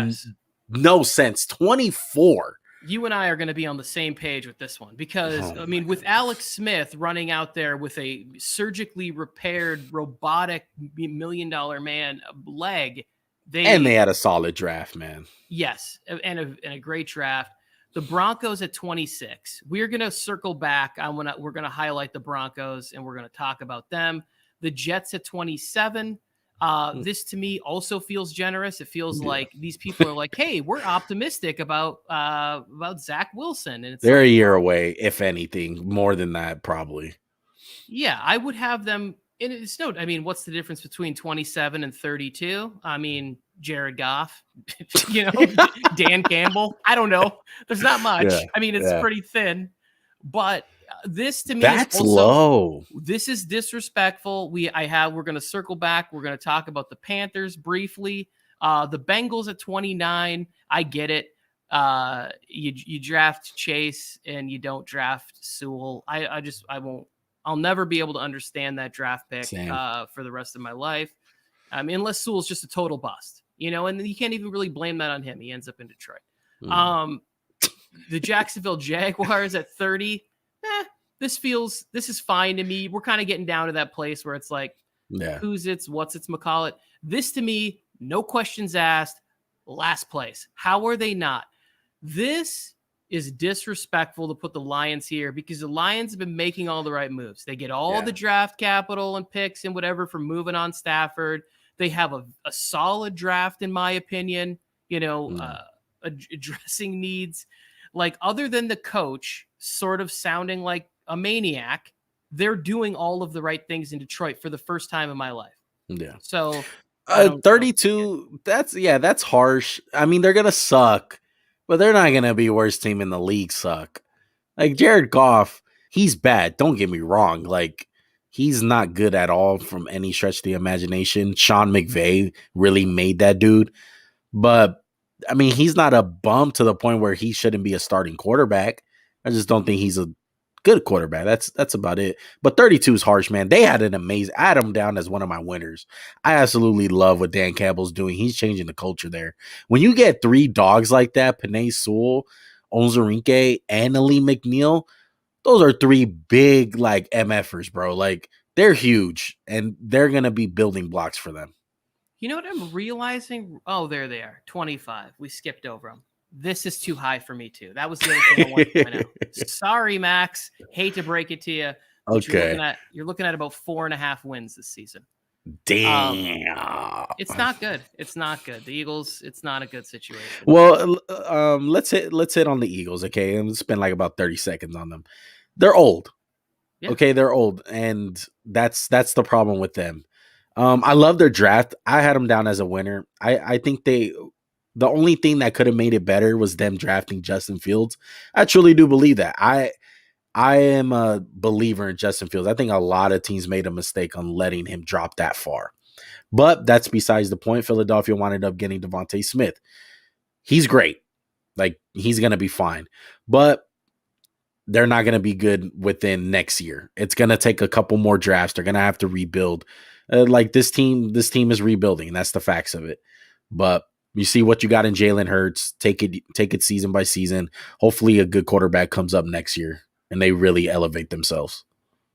no sense. 24. You and I are going to be on the same page with this one because with Alex Smith running out there with a surgically repaired robotic $1 million man leg, they had a solid draft, man. Yes, and a great draft. The Broncos at 26. We're going to circle back. We're going to highlight the Broncos and we're going to talk about them. The Jets at 27. This to me also feels generous. It feels like these people are like, hey, we're optimistic about Zach Wilson. And they're a year away, if anything, more than that, probably. Yeah, I would have them. And it's what's the difference between 27 and 32? Jared Goff, Dan Campbell. I don't know. There's not much. Yeah, it's pretty thin, but this to me that's is also low. This is disrespectful. We're going to circle back. We're going to talk about the Panthers briefly. The Bengals at 29. I get it. You draft Chase and you don't draft Sewell. I'll never be able to understand that draft pick for the rest of my life. Unless Sewell's just a total bust, and you can't even really blame that on him. He ends up in Detroit. The Jacksonville Jaguars at 30. This is fine to me. We're kind of getting down to that place where it's like, who's it's, what's it's, McCall it. This to me, no questions asked, last place. How are they not? This is disrespectful to put the Lions here because the Lions have been making all the right moves. They get all the draft capital and picks and whatever from moving on Stafford. They have a solid draft, in my opinion, addressing needs. Like, other than the coach sort of sounding like a maniac, they're doing all of the right things in Detroit for the first time in my life. Yeah. So 32, that's harsh. They're going to suck, but they're not going to be worst team in the league suck. Like, Jared Goff, he's bad. Don't get me wrong. Like, he's not good at all from any stretch of the imagination. Sean McVay really made that dude. But, he's not a bum to the point where he shouldn't be a starting quarterback. I just don't think he's a good quarterback. That's about it. But 32 is harsh, man. They had an amazing. I had him down as one of my winners. I absolutely love what Dan Campbell's doing. He's changing the culture there. When you get 3 dogs like that, Penei Sewell, Onwuzurike, and Ali McNeil, those are 3 big MFers, bro. Like, they're huge, and they're gonna be building blocks for them. You know what I'm realizing? Oh, there they are. 25. We skipped over them. This is too high for me too. That was the other thing I wanted to point out. Sorry, Max. Hate to break it to you, but Okay. you're looking at about 4.5 wins this season. Damn. It's not good. It's not good. The Eagles, it's not a good situation. Well, let's hit on the Eagles, okay? And spend like about 30 seconds on them. They're old. Yeah. Okay, they're old, and that's the problem with them. I love their draft. I had them down as a winner. I think the only thing that could have made it better was them drafting Justin Fields. I truly do believe that. I am a believer in Justin Fields. I think a lot of teams made a mistake on letting him drop that far. But that's besides the point. Philadelphia wound up getting Devontae Smith. He's great. Like, he's going to be fine. But they're not going to be good within next year. It's going to take a couple more drafts. They're going to have to rebuild. Like, this team is rebuilding. That's the facts of it. But you see what you got in Jalen Hurts. Take it season by season. Hopefully a good quarterback comes up next year and they really elevate themselves.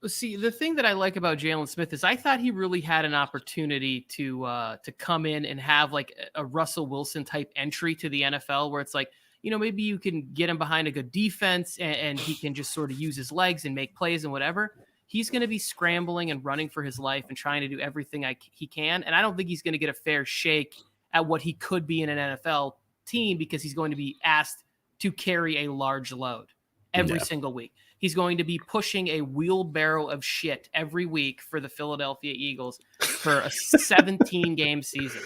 See, the thing that I like about Jalen Smith is I thought he really had an opportunity to come in and have like a Russell Wilson type entry to the NFL, where it's like, maybe you can get him behind a good defense and he can just sort of use his legs and make plays and whatever. He's going to be scrambling and running for his life and trying to do everything he can. And I don't think he's going to get a fair shake at what he could be in an NFL team, because he's going to be asked to carry a large load every single week. He's going to be pushing a wheelbarrow of shit every week for the Philadelphia Eagles for a 17-game season.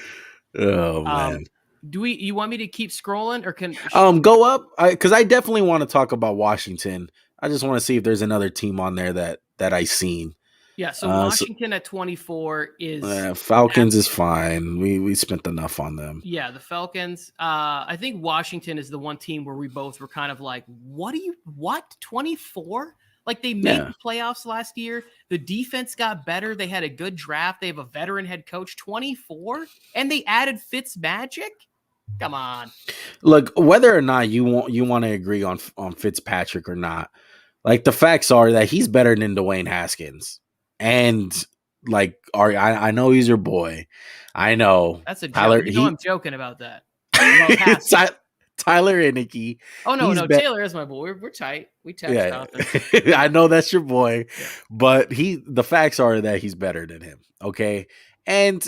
Oh, man. You want me to keep scrolling, or can go up? Because I definitely want to talk about Washington. I just want to see if there's another team on there that I seen. Yeah, so Washington at 24 is Falcons is fine. We spent enough on them. Yeah, the Falcons. I think Washington is the one team where we both were kind of like, what 24? Like, they made the playoffs last year. The defense got better. They had a good draft. They have a veteran head coach. 24, and they added Fitzmagic. Come on. Look, whether or not you want to agree on Fitzpatrick or not, like, the facts are that he's better than Dwayne Haskins. And like, I know he's your boy. I know that's a joke. Tyler, I'm joking about that. Tyler Heineke. Oh no, Taylor is my boy. We're tight. We text often. I know that's your boy, but the facts are that he's better than him. Okay, and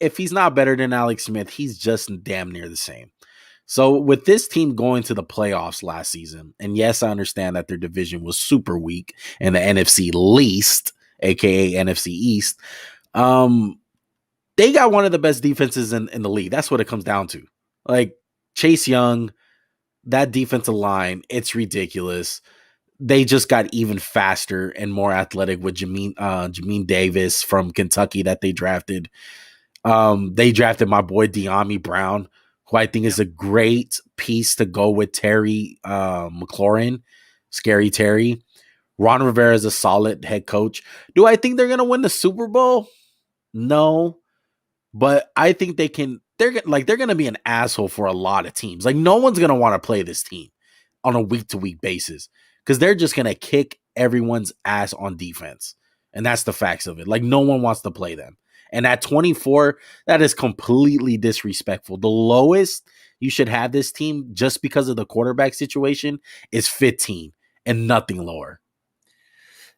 if he's not better than Alex Smith, he's just damn near the same. So with this team going to the playoffs last season, and yes, I understand that their division was super weak and the NFC least, aka NFC East, they got one of the best defenses in the league. That's what it comes down to. Like, Chase Young, that defensive line, it's ridiculous. They just got even faster and more athletic with Jamin Davis from Kentucky that they drafted. They drafted my boy De'Ami Brown, who I think is a great piece to go with Terry McLaurin, Scary Terry. Ron Rivera is a solid head coach. Do I think they're going to win the Super Bowl? No, but I think they can. They're going to be an asshole for a lot of teams. Like, no one's going to want to play this team on a week-to-week basis because they're just going to kick everyone's ass on defense. And that's the facts of it. Like, no one wants to play them. And at 24, that is completely disrespectful. The lowest you should have this team, just because of the quarterback situation, is 15 and nothing lower.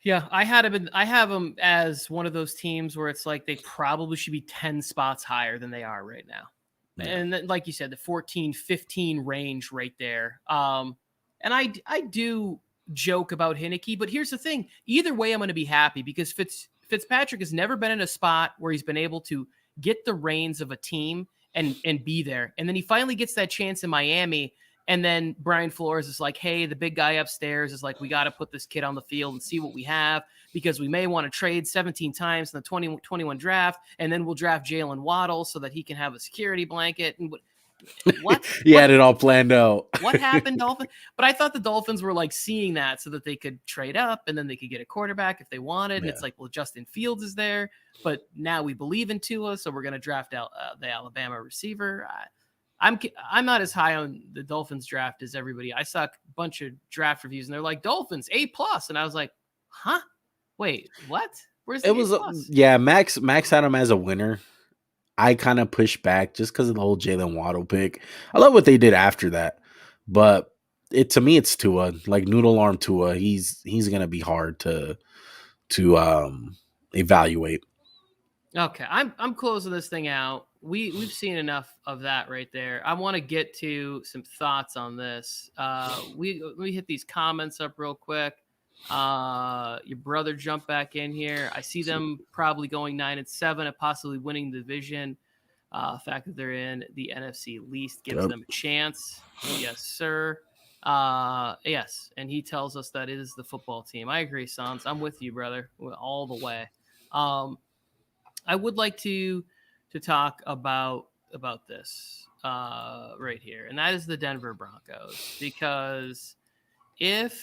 Yeah, I have them as one of those teams where it's like they probably should be 10 spots higher than they are right now. Yeah. And then, like you said, the 14, 15 range right there. And I do joke about Heineke, but here's the thing. Either way, I'm going to be happy because Fitzpatrick has never been in a spot where he's been able to get the reins of a team and be there. And then he finally gets that chance in Miami. And then Brian Flores is like, hey, the big guy upstairs is like, we got to put this kid on the field and see what we have, because we may want to trade 17 times in the 2021 draft. And then we'll draft Jalen Waddle so that he can have a security blanket. And what? He had it all planned out. What happened, Dolphins? But I thought the Dolphins were like seeing that so that they could trade up and then they could get a quarterback if they wanted. And it's like, well, Justin Fields is there, but now we believe in Tua, so we're going to draft out the Alabama receiver. I'm not as high on the Dolphins draft as everybody. I saw a bunch of draft reviews and they're like, Dolphins A+, and I was like, huh? Wait, what? Where's the A+? Yeah, Max had him as a winner. I kind of pushed back just because of the whole Jalen Waddle pick. I love what they did after that, but to me it's Tua, like noodle arm Tua. He's gonna be hard to evaluate. Okay, I'm closing this thing out. We've seen enough of that right there. I want to get to some thoughts on this. Let me hit these comments up real quick. Your brother jumped back in here. I see them probably going 9-7 and possibly winning the division. The fact that they're in the NFC least gives them a chance. Yes, sir. Yes, and he tells us that it is the football team. I agree, Sans. I'm with you, brother, all the way. I would like to talk about this right here, and that is the Denver Broncos, because if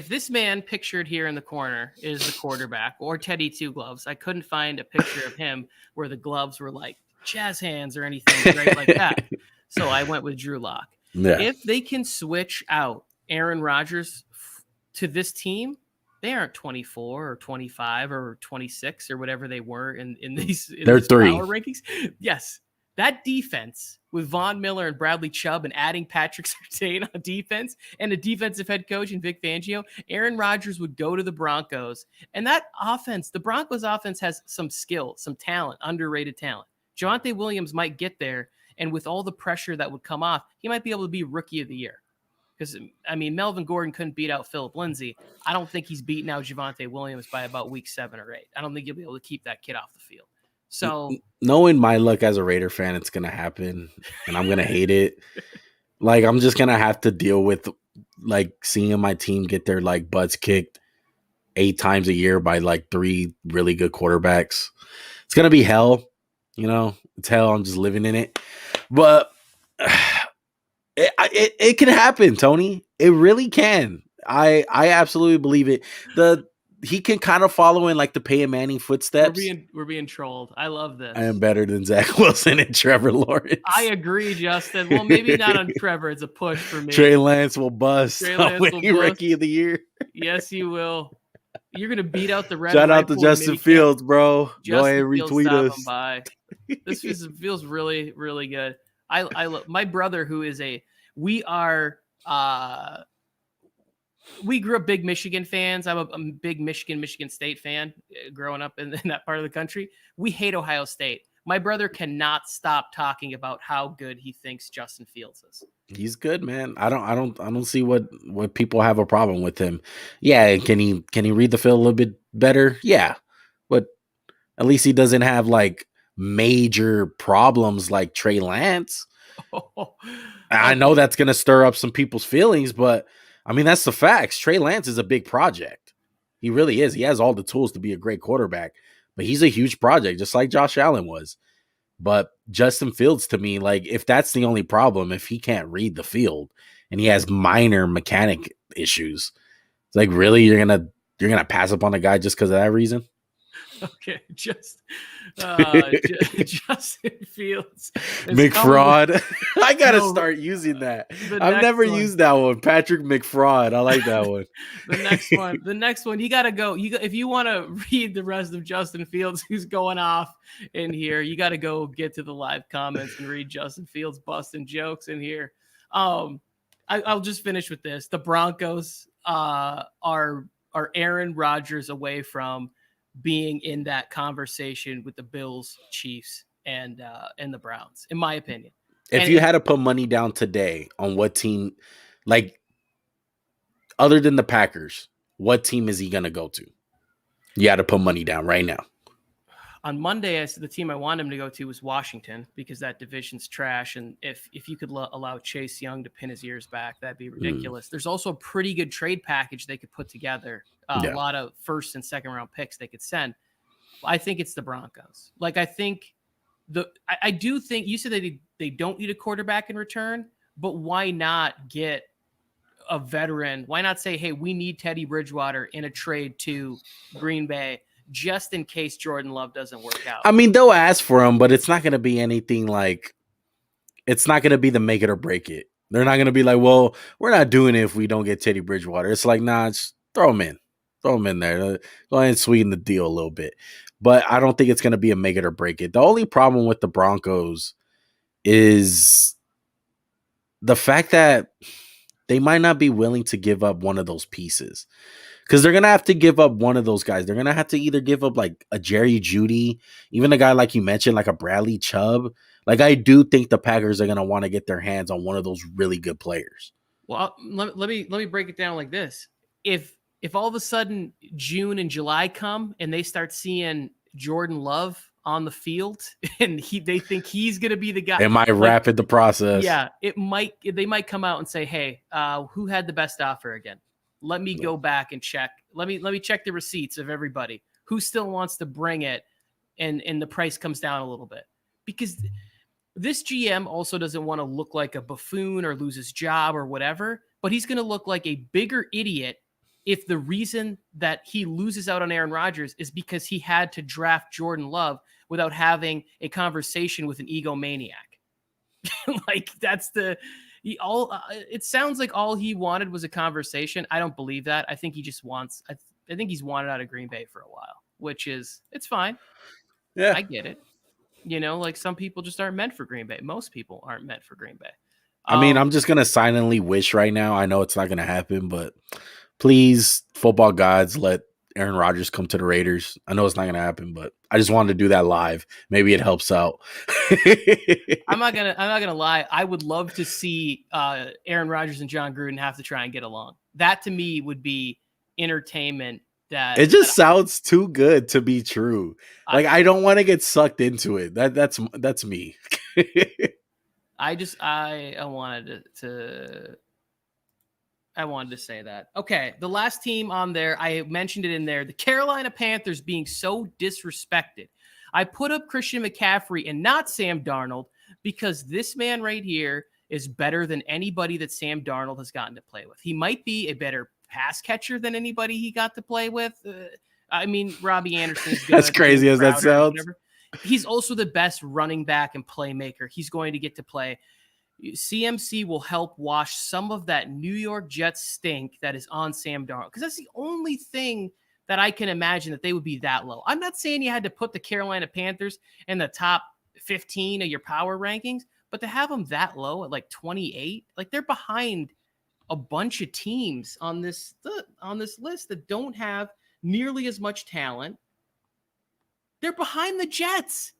this man pictured here in the corner is the quarterback or Teddy Two Gloves, I couldn't find a picture of him where the gloves were like jazz hands or anything great like that. So I went with Drew Lock. Yeah. If they can switch out Aaron Rodgers to this team, they aren't 24 or 25 or 26 or whatever they were in these they're three power rankings. Yes. That defense with Von Miller and Bradley Chubb and adding Patrick Surtain on defense and a defensive head coach in Vic Fangio, Aaron Rodgers would go to the Broncos. And that offense, the Broncos offense has some skill, some talent, underrated talent. Javonte Williams might get there, and with all the pressure that would come off, he might be able to be Rookie of the Year. Because, I mean, Melvin Gordon couldn't beat out Phillip Lindsay. I don't think he's beaten out Javonte Williams by about week 7 or 8. I don't think you'll be able to keep that kid off the field. So, knowing my luck as a Raider fan, it's going to happen, and I'm going to hate it. Like, I'm just going to have to deal with, like, seeing my team get their, like, butts kicked 8 times a year by, like, 3 really good quarterbacks. It's going to be hell. You know, it's hell. I'm just living in it. But it can happen, Tony. It really can. I absolutely believe it. He can kind of follow in like the Peyton Manning footsteps. We're being trolled. I love this. I am better than Zach Wilson and Trevor Lawrence. I agree, Justin. Well, maybe not on Trevor. It's a push for me. Trey Lance will bust. Rookie of the Year. Yes, you will. You're gonna beat out the Red. Shout out to Justin Fields, bro. Go ahead and retweet us. This feels really, really good. I love my brother, who is we grew up big Michigan fans. I'm a big Michigan State fan growing up in that part of the country. We hate Ohio State. My brother cannot stop talking about how good he thinks Justin Fields is. He's good, man. I don't see what people have a problem with him. Yeah, can he read the field a little bit better? Yeah. But at least he doesn't have like major problems like Trey Lance. I know that's going to stir up some people's feelings, but I mean, that's the facts. Trey Lance is a big project. He really is. He has all the tools to be a great quarterback, but he's a huge project, just like Josh Allen was. But Justin Fields, to me, like, if that's the only problem, if he can't read the field and he has minor mechanic issues, it's like, really, you're gonna pass up on a guy just because of that reason? Okay, Justin Fields. McFraud. I gotta start using that. I've never used that one. Patrick McFraud. I like that one. The next one. You gotta go. If you want to read the rest of Justin Fields, who's going off in here, you gotta go get to the live comments and read Justin Fields busting jokes in here. I'll just finish with this. The Broncos are Aaron Rodgers away from being in that conversation with the Bills, Chiefs, and the Browns, in my opinion. If you had to put money down today on what team, like, other than the Packers, what team is he going to go to? You had to put money down right now. On Monday, I said the team I wanted him to go to was Washington, because that division's trash. And if you could allow Chase Young to pin his ears back, that'd be ridiculous. There's also a pretty good trade package they could put together. A lot of first and second round picks they could send. I think it's the Broncos. Like, I think I do think you said they don't need a quarterback in return, but why not get a veteran? Why not say, hey, we need Teddy Bridgewater in a trade to Green Bay, just in case Jordan Love doesn't work out? I mean, they'll ask for him, but it's not going to be anything like, it's not going to be the make it or break it. They're not going to be like, well, we're not doing it if we don't get Teddy Bridgewater. It's like, nah, just throw him in. Throw him in there. Go ahead and sweeten the deal a little bit. But I don't think it's going to be a make it or break it. The only problem with the Broncos is the fact that they might not be willing to give up one of those pieces. Because they're going to have to give up one of those guys. They're going to have to either give up like a Jerry Jeudy, even a guy like you mentioned, like a Bradley Chubb. Like I do think the Packers are going to want to get their hands on one of those really good players. Well, let me break it down like this. If all of a sudden June and July come and they start seeing Jordan Love on the field and they think he's going to be the guy, It might rapid the process. Yeah, they might come out and say, "Hey, who had the best offer again? Let me go back and check. Let me check the receipts of everybody who still wants to bring it," and the price comes down a little bit because this GM also doesn't want to look like a buffoon or lose his job or whatever, but he's going to look like a bigger idiot if the reason that he loses out on Aaron Rodgers is because he had to draft Jordan Love without having a conversation with an egomaniac. Like that's it sounds like all he wanted was a conversation. I don't believe that. I think he just wants, I think he's wanted out of Green Bay for a while, which is, it's fine. Yeah. I get it. Like some people just aren't meant for Green Bay. Most people aren't meant for Green Bay. I mean, I'm just going to silently wish right now. I know it's not going to happen, but please, football gods, let Aaron Rodgers come to the Raiders. I know it's not going to happen, but I just wanted to do that live. Maybe it helps out. I'm not gonna lie. I would love to see Aaron Rodgers and John Gruden have to try and get along. That to me would be entertainment. That it just sounds too good to be true. Like I don't want to get sucked into it. That's me. I wanted to say that. Okay, the last team on there, I mentioned it in there, the Carolina Panthers being so disrespected. I put up Christian McCaffrey and not Sam Darnold because this man right here is better than anybody that Sam Darnold has gotten to play with. He might be a better pass catcher than anybody he got to play with. I mean, Robbie Anderson is good. As crazy as that sounds. He's also the best running back and playmaker. He's going to get to play. CMC will help wash some of that New York Jets stink that is on Sam Darnold, because that's the only thing that I can imagine that they would be that low. I'm not saying you had to put the Carolina Panthers in the top 15 of your power rankings, but to have them that low at like 28, like they're behind a bunch of teams on this list that don't have nearly as much talent. They're behind the Jets.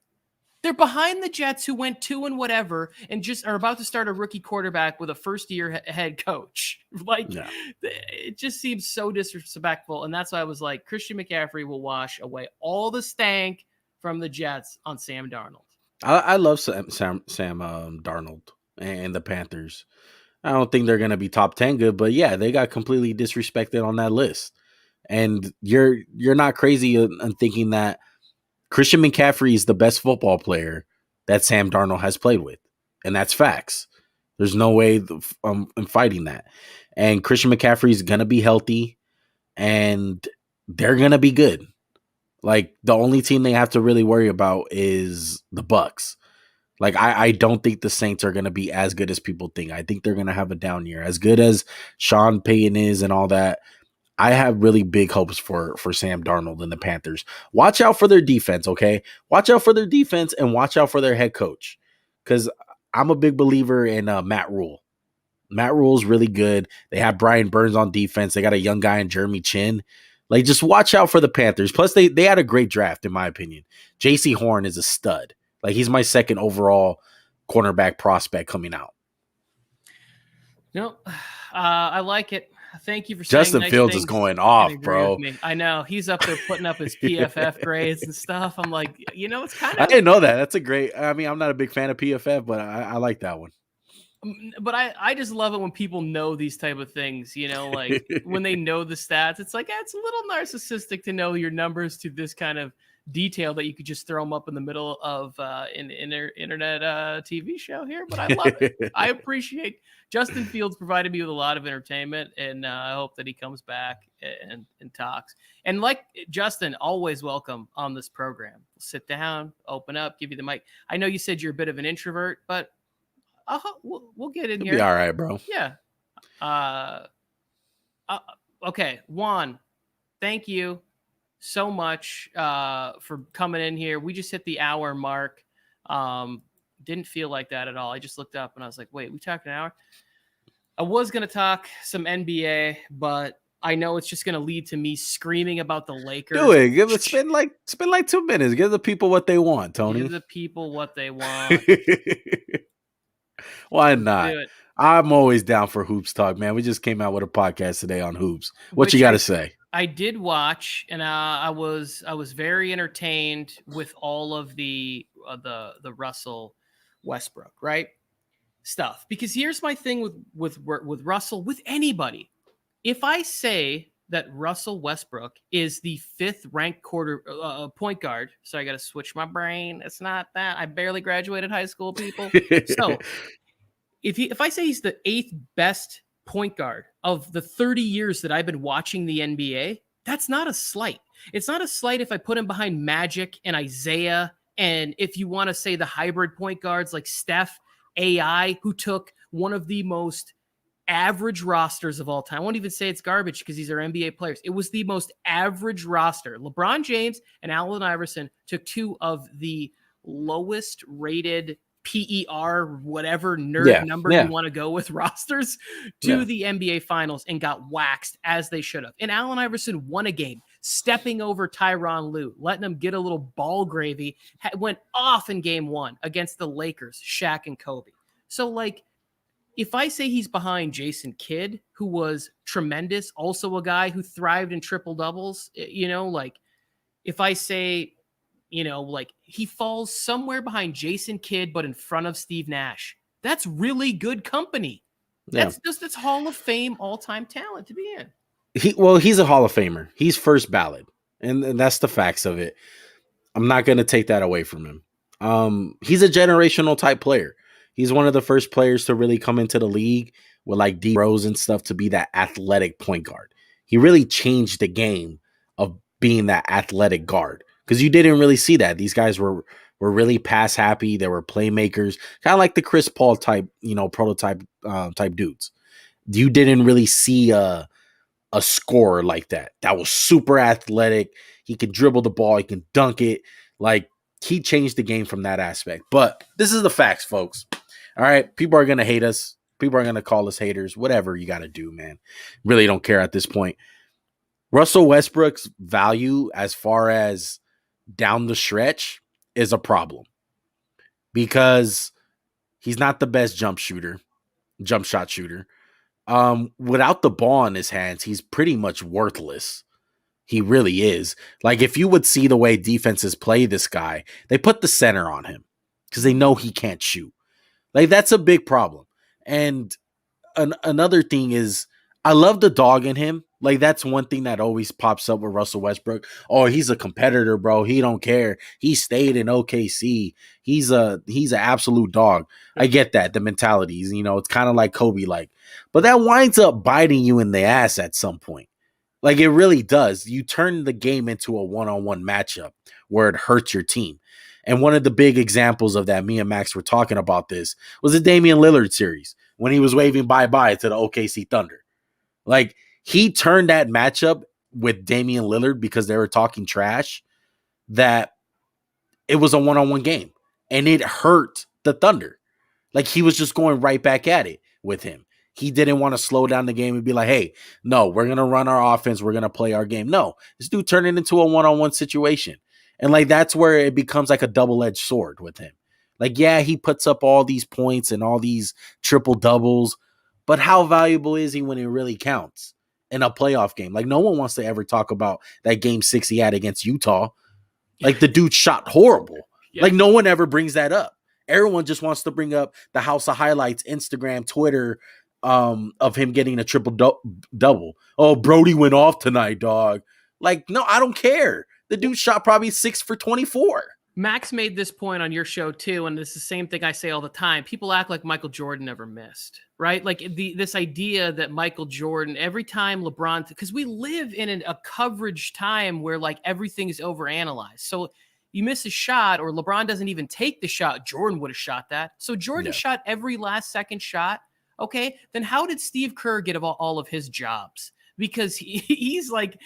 They're behind the Jets, who went 2 and whatever and just are about to start a rookie quarterback with a first-year head coach. Like, yeah. It just seems so disrespectful, and that's why I was like, Christian McCaffrey will wash away all the stank from the Jets on Sam Darnold. I love Sam Darnold and the Panthers. I don't think they're going to be top 10 good, but yeah, they got completely disrespected on that list. And you're not crazy in thinking that Christian McCaffrey is the best football player that Sam Darnold has played with. And that's facts. There's no way I'm fighting that. And Christian McCaffrey is going to be healthy and they're going to be good. Like the only team they have to really worry about is the Bucks. Like I don't think the Saints are going to be as good as people think. I think they're going to have a down year. As good as Sean Payton is and all that, I have really big hopes for Sam Darnold and the Panthers. Watch out for their defense, okay? Watch out for their defense and watch out for their head coach, because I'm a big believer in Matt Rule. Matt Rule's really good. They have Brian Burns on defense. They got a young guy in Jeremy Chin. Like, just watch out for the Panthers. Plus, they had a great draft, in my opinion. J.C. Horn is a stud. Like, he's my second overall cornerback prospect coming out. No, I like it. Thank you for saying Justin nice Fields things. Is going off, bro. I know. He's up there putting up his PFF grades and stuff. I'm like, it's kind of... I didn't know that. That's a great... I mean, I'm not a big fan of PFF, but I like that one. But I just love it when people know these type of things, like when they know the stats. It's like, it's a little narcissistic to know your numbers to this kind of detail that you could just throw them up in the middle of an internet TV show here. But I love it. I appreciate Justin Fields provided me with a lot of entertainment, and I hope that he comes back and talks. And like Justin, always welcome on this program. Sit down, open up, give you the mic. I know you said you're a bit of an introvert, but we'll get in here. Be all right, bro. Yeah. Okay, Juan. thank you so much for coming in here. We just hit the hour mark. Didn't feel like that at all. I just looked up and I was like, wait, we talked an hour? I was going to talk some NBA, but I know it's just going to lead to me screaming about the Lakers. Do it. Spend like 2 minutes. Give the people what they want, Tony. Give the people what they want. Why not? I'm always down for hoops talk, man. We just came out with a podcast today on hoops. What you got to say? I did watch, and I was very entertained with all of the Russell Westbrook, right? Stuff. Because here's my thing with Russell, with anybody. If I say that Russell Westbrook is the 5th ranked point guard, so I got to switch my brain. It's not that. I barely graduated high school, people. So if I say he's the 8th best point guard of the 30 years that I've been watching the NBA, that's not a slight. It's not a slight if I put him behind Magic and Isaiah, and if you want to say the hybrid point guards like Steph, AI, who took one of the most average rosters of all time. I won't even say it's garbage because these are NBA players. It was the most average roster. LeBron James and Allen Iverson took 2 of the lowest rated PER, whatever number you want to go with rosters to the NBA finals and got waxed as they should have. And Allen Iverson won a game, stepping over Tyronn Lue, letting them get a little ball gravy, went off in game 1 against the Lakers, Shaq and Kobe. So like, if I say he's behind Jason Kidd, who was tremendous, also a guy who thrived in triple doubles, like if I say, like he falls somewhere behind Jason Kidd, but in front of Steve Nash, that's really good company. Yeah. That's Hall of Fame all-time talent to be in. He's a Hall of Famer. He's first ballot, and that's the facts of it. I'm not going to take that away from him. He's a generational type player. He's one of the first players to really come into the league with like D Rose and stuff to be that athletic point guard. He really changed the game of being that athletic guard because you didn't really see that. These guys were really pass happy. They were playmakers, kind of like the Chris Paul type, prototype type dudes. You didn't really see a scorer like that. That was super athletic. He can dribble the ball. He can dunk it. Like he changed the game from that aspect. But this is the facts, folks. All right. People are going to hate us. People are going to call us haters. Whatever you got to do, man. Really don't care at this point. Russell Westbrook's value as far as down the stretch is a problem because he's not the best jump shot shooter. Without the ball in his hands, he's pretty much worthless. He really is. Like if you would see the way defenses play this guy, they put the center on him because they know he can't shoot. Like that's a big problem. And another thing is I love the dog in him. Like that's one thing that always pops up with Russell Westbrook. Oh, he's a competitor, bro. He don't care. He stayed in OKC. He's an absolute dog. I get that. The mentalities, it's kind of like Kobe like. But that winds up biting you in the ass at some point. Like it really does. You turn the game into a one-on-one matchup where it hurts your team. And one of the big examples of that, me and Max were talking about this, was the Damian Lillard series when he was waving bye-bye to the OKC Thunder. Like he turned that matchup with Damian Lillard because they were talking trash that it was a one-on-one game and it hurt the Thunder. Like he was just going right back at it with him. He didn't want to slow down the game and be like, hey, no, we're going to run our offense. We're going to play our game. No, this dude turned it into a one-on-one situation. And like, that's where it becomes like a double-edged sword with him. Like, yeah, he puts up all these points and all these triple doubles, but how valuable is he when it really counts in a playoff game? Like no one wants to ever talk about that game 6 he had against Utah. Like the dude shot horrible. Yeah. Like no one ever brings that up. Everyone just wants to bring up the House of Highlights, Instagram, Twitter, of him getting a triple double. Oh, Brody went off tonight, dog. Like, no, I don't care. The dude shot probably 6 for 24. Max made this point on your show too, and it's the same thing I say all the time. People act like Michael Jordan never missed, right? Like this idea that Michael Jordan, every time LeBron, because we live in a coverage time where like everything is overanalyzed. So you miss a shot or LeBron doesn't even take the shot, Jordan would have shot that. So Jordan shot every last second shot. Okay, then how did Steve Kerr get all of his jobs? because he's like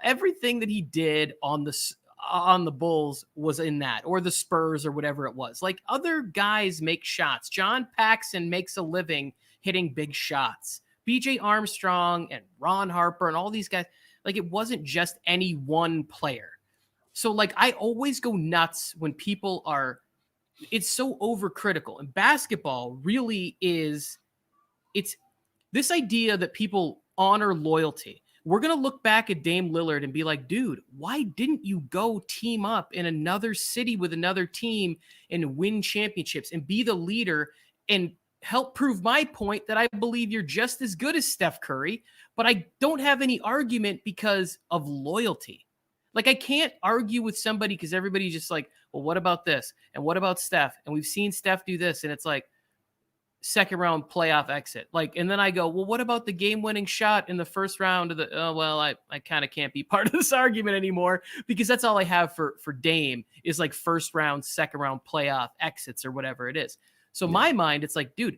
everything that he did on the Bulls was in that, or the Spurs or whatever it was. Like, other guys make shots. John Paxson makes a living hitting big shots. BJ Armstrong and Ron Harper and all these guys, like, it wasn't just any one player. So, like, I always go nuts when people it's so overcritical. And basketball really is, it's this idea that people honor loyalty. We're going to look back at Dame Lillard and be like, dude, why didn't you go team up in another city with another team and win championships and be the leader and help prove my point that I believe you're just as good as Steph Curry, but I don't have any argument because of loyalty. Like, I can't argue with somebody because everybody's just like, well, what about this? And what about Steph? And we've seen Steph do this. And it's like, second round playoff exit. Like, and then I go, well, what about the game winning shot in the first round of the, I kind of can't be part of this argument anymore, because that's all I have for Dame is like first round, second round playoff exits or whatever it is. So my mind, it's like, dude,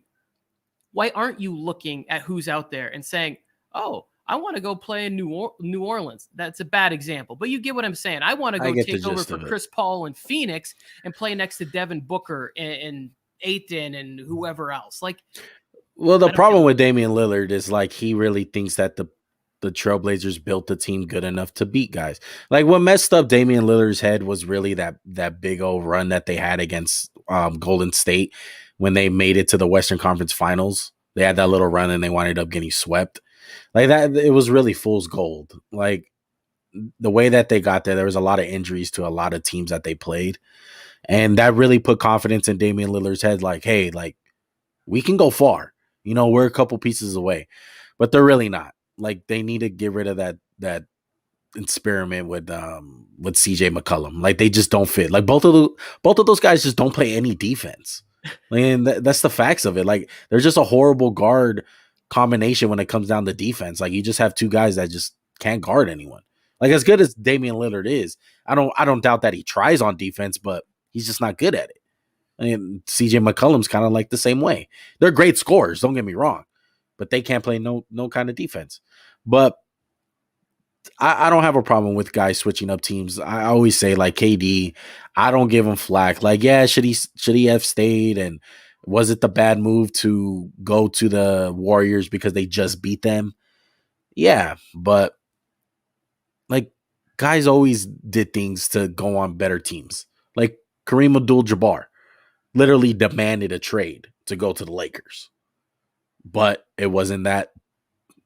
why aren't you looking at who's out there and saying, oh, I want to go play in New Orleans. That's a bad example, but you get what I'm saying. I want to go take over for Chris Paul in Phoenix and play next to Devin Booker and Ayton and whoever else. Like, well, the problem with Damian Lillard is like he really thinks that the Trailblazers built the team good enough to beat guys. Like, what messed up Damian Lillard's head was really that big old run that they had against Golden State when they made it to the Western Conference Finals. They had that little run and they wound up getting swept. Like that, it was really fool's gold. Like, the way that they got there was a lot of injuries to a lot of teams that they played. And that really put confidence in Damian Lillard's head. Like, hey, like, we can go far. You know, we're a couple pieces away. But they're really not. Like, they need to get rid of that experiment with CJ McCollum. Like, they just don't fit. Like, both of those guys just don't play any defense. And that's the facts of it. Like, they're just a horrible guard combination when it comes down to defense. Like, you just have two guys that just can't guard anyone. Like, as good as Damian Lillard is, I don't doubt that he tries on defense, but he's just not good at it. I mean, CJ McCollum's kind of like the same way. They're great scorers, don't get me wrong, but they can't play no kind of defense. But I don't have a problem with guys switching up teams. I always say, like, KD, I don't give him flack. Like, yeah, should he have stayed? And was it the bad move to go to the Warriors because they just beat them? Yeah, but like, guys always did things to go on better teams. Like, Kareem Abdul-Jabbar literally demanded a trade to go to the Lakers. But it wasn't that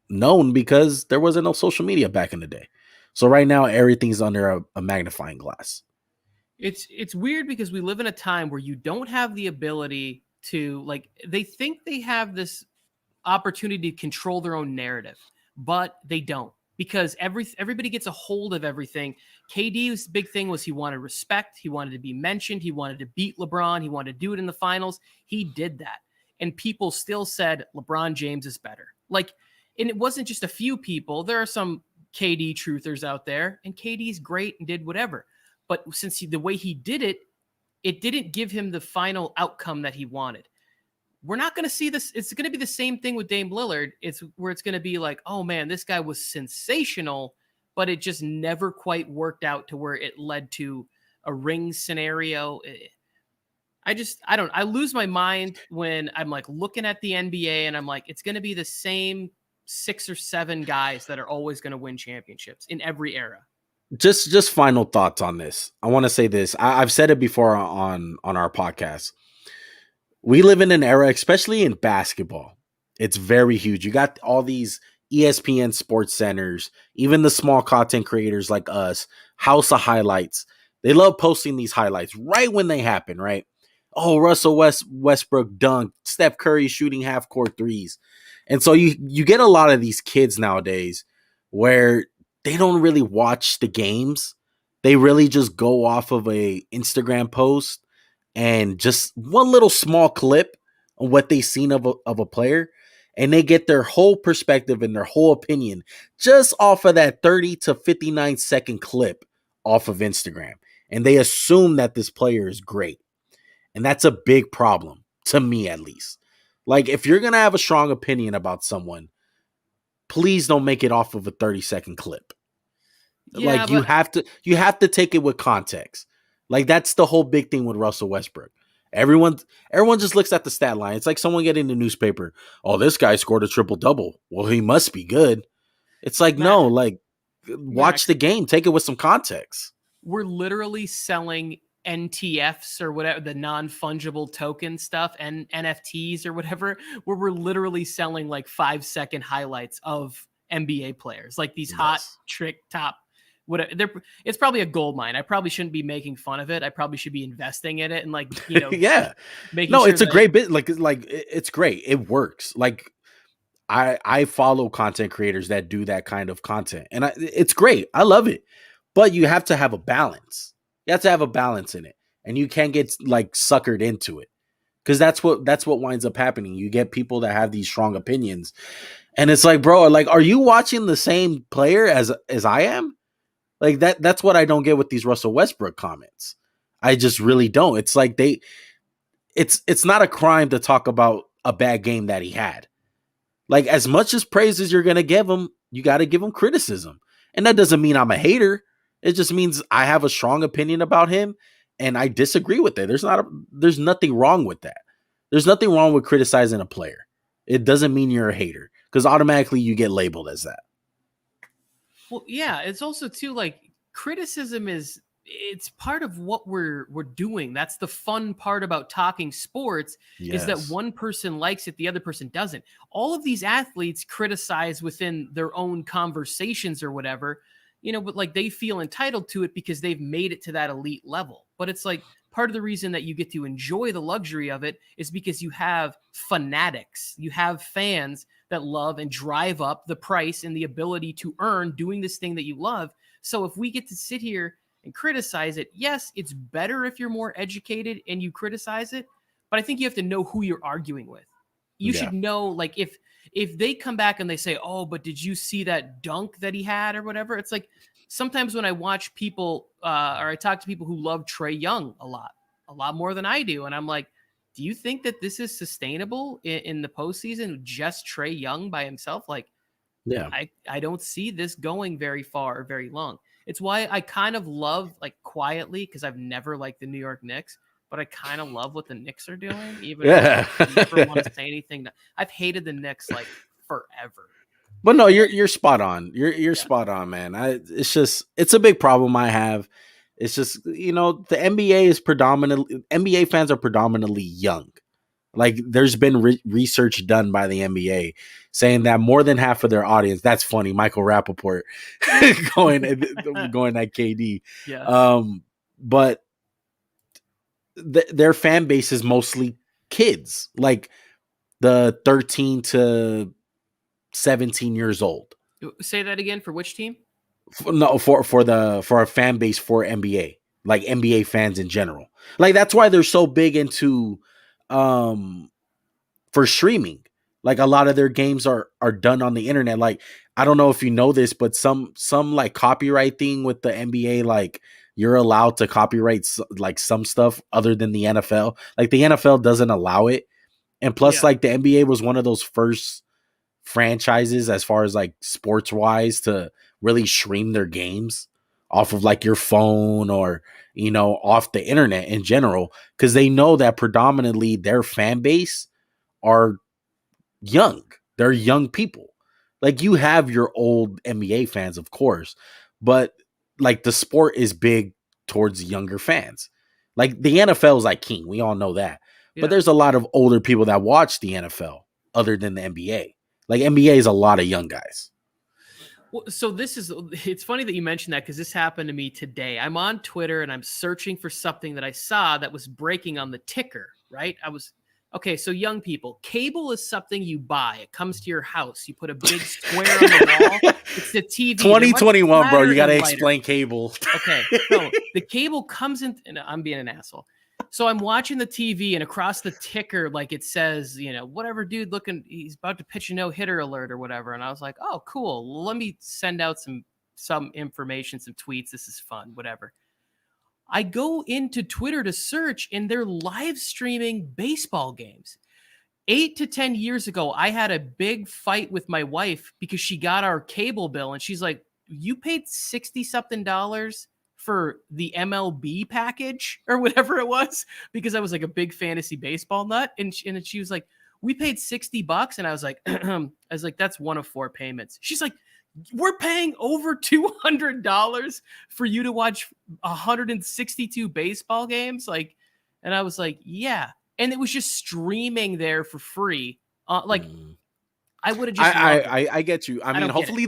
known because there wasn't no social media back in the day. So right now, everything's under a magnifying glass. It's weird because we live in a time where you don't have the ability to, like, they think they have this opportunity to control their own narrative, but they don't, because everybody gets a hold of everything. KD's big thing was he wanted respect. He wanted to be mentioned. He wanted to beat LeBron. He wanted to do it in the finals. He did that. And people still said LeBron James is better. Like, and it wasn't just a few people. There are some KD truthers out there, and KD's great and did whatever. But since the way he did it, it didn't give him the final outcome that he wanted. We're not going to see this. It's going to be the same thing with Dame Lillard. It's going to be like, oh man, this guy was sensational, but it just never quite worked out to where it led to a ring scenario. I lose my mind when I'm like looking at the NBA and I'm like, it's going to be the same 6 or 7 guys that are always going to win championships in every era. Just final thoughts on this. I want to say this. I've said it before on our podcast. We live in an era, especially in basketball. It's very huge. You got all these ESPN sports centers, even the small content creators like us, House of Highlights. They love posting these highlights right when they happen, right? Oh, Russell Westbrook dunked, Steph Curry shooting half-court threes. And so you get a lot of these kids nowadays where they don't really watch the games. They really just go off of a Instagram post and just one little small clip of what they've seen of a player, and they get their whole perspective and their whole opinion just off of that 30 to 59 second clip off of Instagram. And they assume that this player is great. And that's a big problem, to me at least. Like, if you're going to have a strong opinion about someone, please don't make it off of a 30-second clip. Yeah, Like you have to take it with context. Like that's the whole big thing with Russell Westbrook. Everyone just looks at the stat line. It's like someone getting the newspaper. Oh, this guy scored a triple double. Well, he must be good. It's like Max, no, like watch the game. Take it with some context. we're literally selling NTFs or whatever, the non-fungible token stuff, and NFTs or whatever, where we're literally selling like 5-second highlights of NBA players, like these hot trick top. It's probably a gold mine. I probably shouldn't be making fun of it. I probably should be investing in it and like, yeah. Making sure it's a great bit. Like it's great. It works. Like I follow content creators that do that kind of content, and it's great. I love it, but you have to have a balance. You have to have a balance in it, and you can't get like suckered into it, because that's what winds up happening. You get people that have these strong opinions, and it's like, bro, like, are you watching the same player as I am? Like that's what I don't get with these Russell Westbrook comments. I just really don't. It's like it's not a crime to talk about a bad game that he had. Like as much as praises you're going to give him, you got to give him criticism. And that doesn't mean I'm a hater. It just means I have a strong opinion about him and I disagree with it. There's nothing wrong with that. There's nothing wrong with criticizing a player. It doesn't mean you're a hater, because automatically you get labeled as that. Well, yeah, it's also too like criticism it's part of what we're doing. That's the fun part about talking sports, is that one person likes it, the other person doesn't. All of these athletes criticize within their own conversations or whatever, but like they feel entitled to it because they've made it to that elite level. But it's like part of the reason that you get to enjoy the luxury of it is because you have fanatics, you have fans that love and drive up the price and the ability to earn doing this thing that you love. So if we get to sit here and criticize it, yes, it's better if you're more educated and you criticize it, but I think you have to know who you're arguing with. You should know, like, if they come back and they say, oh, but did you see that dunk that he had or whatever? It's like sometimes when I watch people or I talk to people who love Trae Young a lot more than I do, and I'm like, do you think that this is sustainable in the postseason, just Trae Young by himself? Like, yeah, I don't see this going very far or very long. It's why I kind of love, like, quietly, because I've never liked the New York Knicks, but I kind of love what the Knicks are doing, even though I never want to say anything. I've hated the Knicks like forever. But no, you're spot on. You're spot on, man. It's a big problem I have. It's just, the NBA fans are predominantly young. Like there's been research done by the NBA saying that more than half of their audience, that's funny, Michael Rappaport going at KD. Yeah. But their fan base is mostly kids, like the 13 to 17 years old. Say that again, for which team? For a fan base for NBA, like NBA fans in general. Like that's why they're so big into for streaming. Like a lot of their games are done on the internet. Like I don't know if you know this, but some like copyright thing with the NBA, like you're allowed to copyright like some stuff other than the NFL. Like the NFL doesn't allow it. And plus, like the NBA was one of those first franchises as far as like sports wise to really stream their games off of like your phone or off the internet in general, because they know that predominantly their fan base are young. They're young people. Like you have your old NBA fans, of course, but like the sport is big towards younger fans. Like the NFL is like king, we all know that. But there's a lot of older people that watch the NFL other than the NBA. Like NBA is a lot of young guys. Well, so it's funny that you mentioned that, because this happened to me today. I'm on Twitter and I'm searching for something that I saw that was breaking on the ticker, right? Okay, so young people, cable is something you buy. It comes to your house. You put a big square on the wall. It's the TV. 2021, bro. You got to explain cable. Okay, so the cable comes in. And I'm being an asshole. So I'm watching the TV, and across the ticker, like it says, whatever dude looking, he's about to pitch a no-hitter alert or whatever. And I was like, oh, cool. Let me send out some information, some tweets. This is fun, whatever. I go into Twitter to search, and they're live streaming baseball games. 8 to 10 years ago, I had a big fight with my wife because she got our cable bill and she's like, you paid 60 something dollars for the MLB package or whatever it was, because I was like a big fantasy baseball nut. And she was like, we paid $60. And I was like, that's one of 4 payments. She's like, we're paying over $200 for you to watch 162 baseball games. Like, and I was like, yeah. And it was just streaming there for free. I would have just. I get you. I mean, hopefully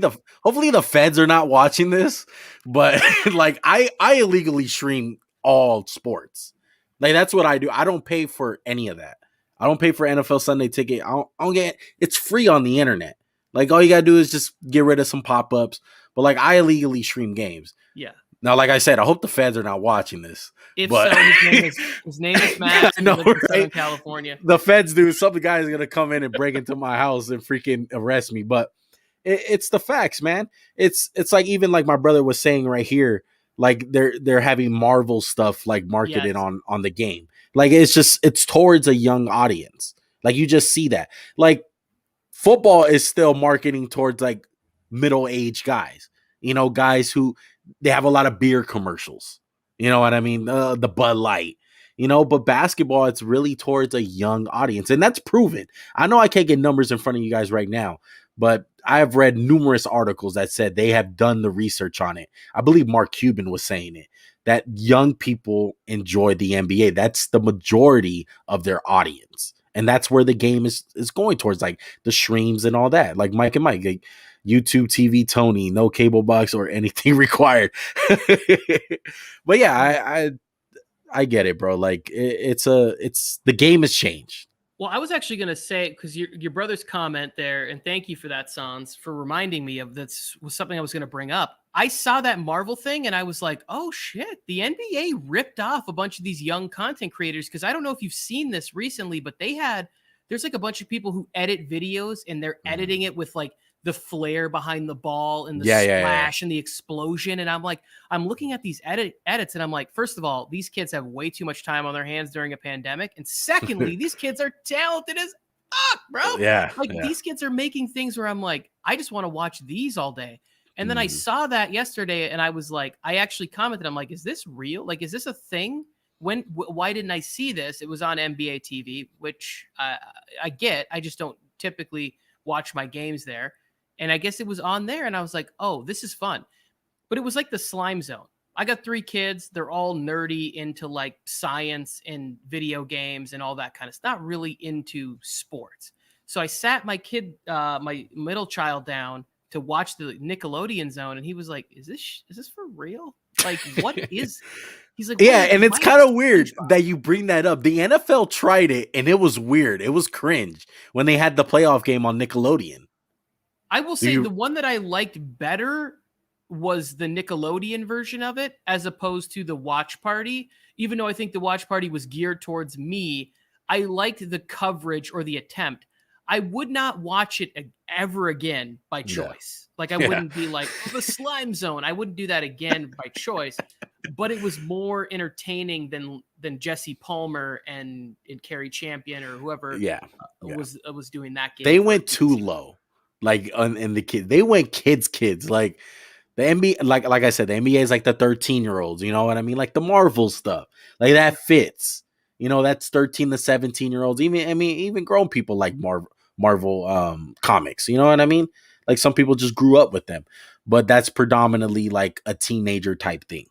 the feds are not watching this, but like I illegally stream all sports. Like that's what I do. I don't pay for any of that. I don't pay for NFL Sunday Ticket. I don't get. It's free on the internet. Like all you gotta do is just get rid of some pop-ups. But like I illegally stream games. Yeah. Now, like I said, I hope the feds are not watching this. If but... so, his name is Matt. Yeah, no, right? Southern California. The feds do. Some guy is gonna come in and break into my house and freaking arrest me. But it's the facts, man. It's like even like my brother was saying right here. Like they're having Marvel stuff like marketed on the game. Like it's towards a young audience. Like you just see that. Like football is still marketing towards like middle-aged guys. You know, guys who they have a lot of beer commercials. You know what I mean? The Bud Light. You know, but basketball, it's really towards a young audience. And that's proven. I know I can't get numbers in front of you guys right now, but I have read numerous articles that said they have done the research on it. I believe Mark Cuban was saying it, that young people enjoy the NBA. That's the majority of their audience. And that's where the game is going towards, like the streams and all that. Like Mike and Mike, like YouTube TV Tony, no cable box or anything required. But yeah, I get it, bro. Like it's the game has changed. Well, I was actually going to say, because your brother's comment there, and thank you for that, Sans, for reminding me of this was something I was going to bring up. I saw that Marvel thing and I was like, oh shit, the NBA ripped off a bunch of these young content creators. Because I don't know if you've seen this recently, but there's like a bunch of people who edit videos and they're editing it with like the flare behind the ball and the splash and the explosion. And I'm like, I'm looking at these edits and I'm like, first of all, these kids have way too much time on their hands during a pandemic. And secondly, these kids are talented as fuck, bro. Yeah. These kids are making things where I'm like, I just want to watch these all day. And then I saw that yesterday and I was like, I actually commented, I'm like, is this real? Like, is this a thing? Why didn't I see this? It was on NBA TV, which I get. I just don't typically watch my games there. And I guess it was on there and I was like, oh, this is fun. But it was like the slime zone. I got 3 kids. They're all nerdy into like science and video games and all that kind of stuff. Not really into sports. So I sat my middle child down to watch the Nickelodeon zone. And he was like, is this for real? Like, what is... He's like, yeah, and it's kind of weird that you bring that up. The NFL tried it and it was weird. It was cringe when they had the playoff game on Nickelodeon. I will say the one that I liked better was the Nickelodeon version of it as opposed to the Watch Party. Even though I think the Watch Party was geared towards me, I liked the coverage or the attempt. I would not watch it ever again by choice. Like I wouldn't be like the slime zone. I wouldn't do that again by choice. But it was more entertaining than Jesse Palmer and Kerry Champion or whoever was doing that game. They went too low. Like and the kids, they went kids. Like the NBA, like I said, the NBA is like the 13-year-olds. You know what I mean? Like the Marvel stuff, like that fits. You know, that's 13 to 17-year-olds. Even grown people like Marvel comics. You know what I mean? Like some people just grew up with them, but that's predominantly like a teenager type thing,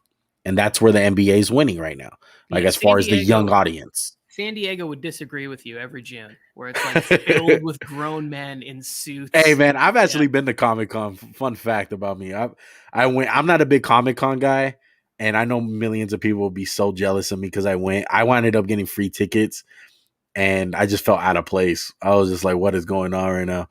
and that's where the NBA is winning right now. Like as far as the young audience. San Diego would disagree with you every June, where it's like filled with grown men in suits. Hey man, I've actually been to Comic-Con. Fun fact about me. I went. I'm not a big Comic-Con guy, and I know millions of people will be so jealous of me because I went. I ended up getting free tickets, and I just felt out of place. I was just like, what is going on right now?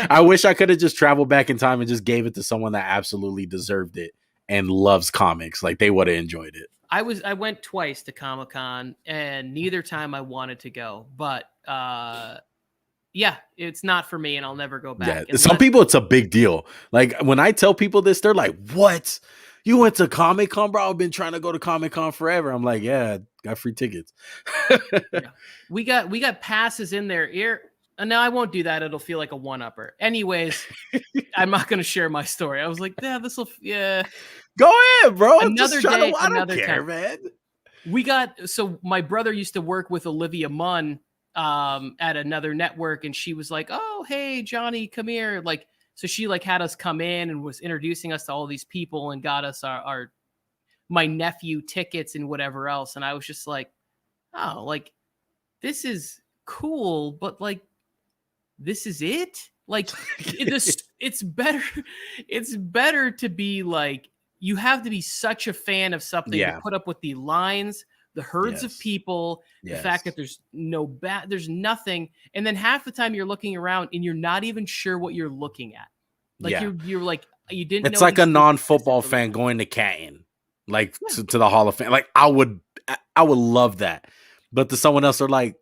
I wish I could have just traveled back in time and just gave it to someone that absolutely deserved it and loves comics. Like they would have enjoyed it. I went twice to Comic-Con and neither time I wanted to go, but it's not for me and I'll never go back. Yeah. Some people, it's a big deal. Like when I tell people this, they're like, what? You went to Comic Con, bro? I've been trying to go to Comic Con forever. I'm like, yeah, got free tickets. Yeah. We got passes in their ear. And now I won't do that. It'll feel like a one-upper. Anyways, I'm not going to share my story. I was like, yeah, this will, yeah. Go ahead, bro. I'm Another just trying day, to. I don't another care, time. man. So my brother used to work with Olivia Munn at another network, and she was like, oh, hey, Johnny, come here. Like, so she like had us come in and was introducing us to all these people and got us my nephew tickets and whatever else. And I was just like, oh, like, this is cool, but like, this is it? Like, it's better to be like, you have to be such a fan of something to put up with the lines, the herds of people, the fact that there's there's nothing. And then half the time you're looking around and you're not even sure what you're looking at. Like you're like, you didn't It's know like a non-football fan going to Canton, like to the Hall of Fame. Like I would love that. But to someone else, they're like,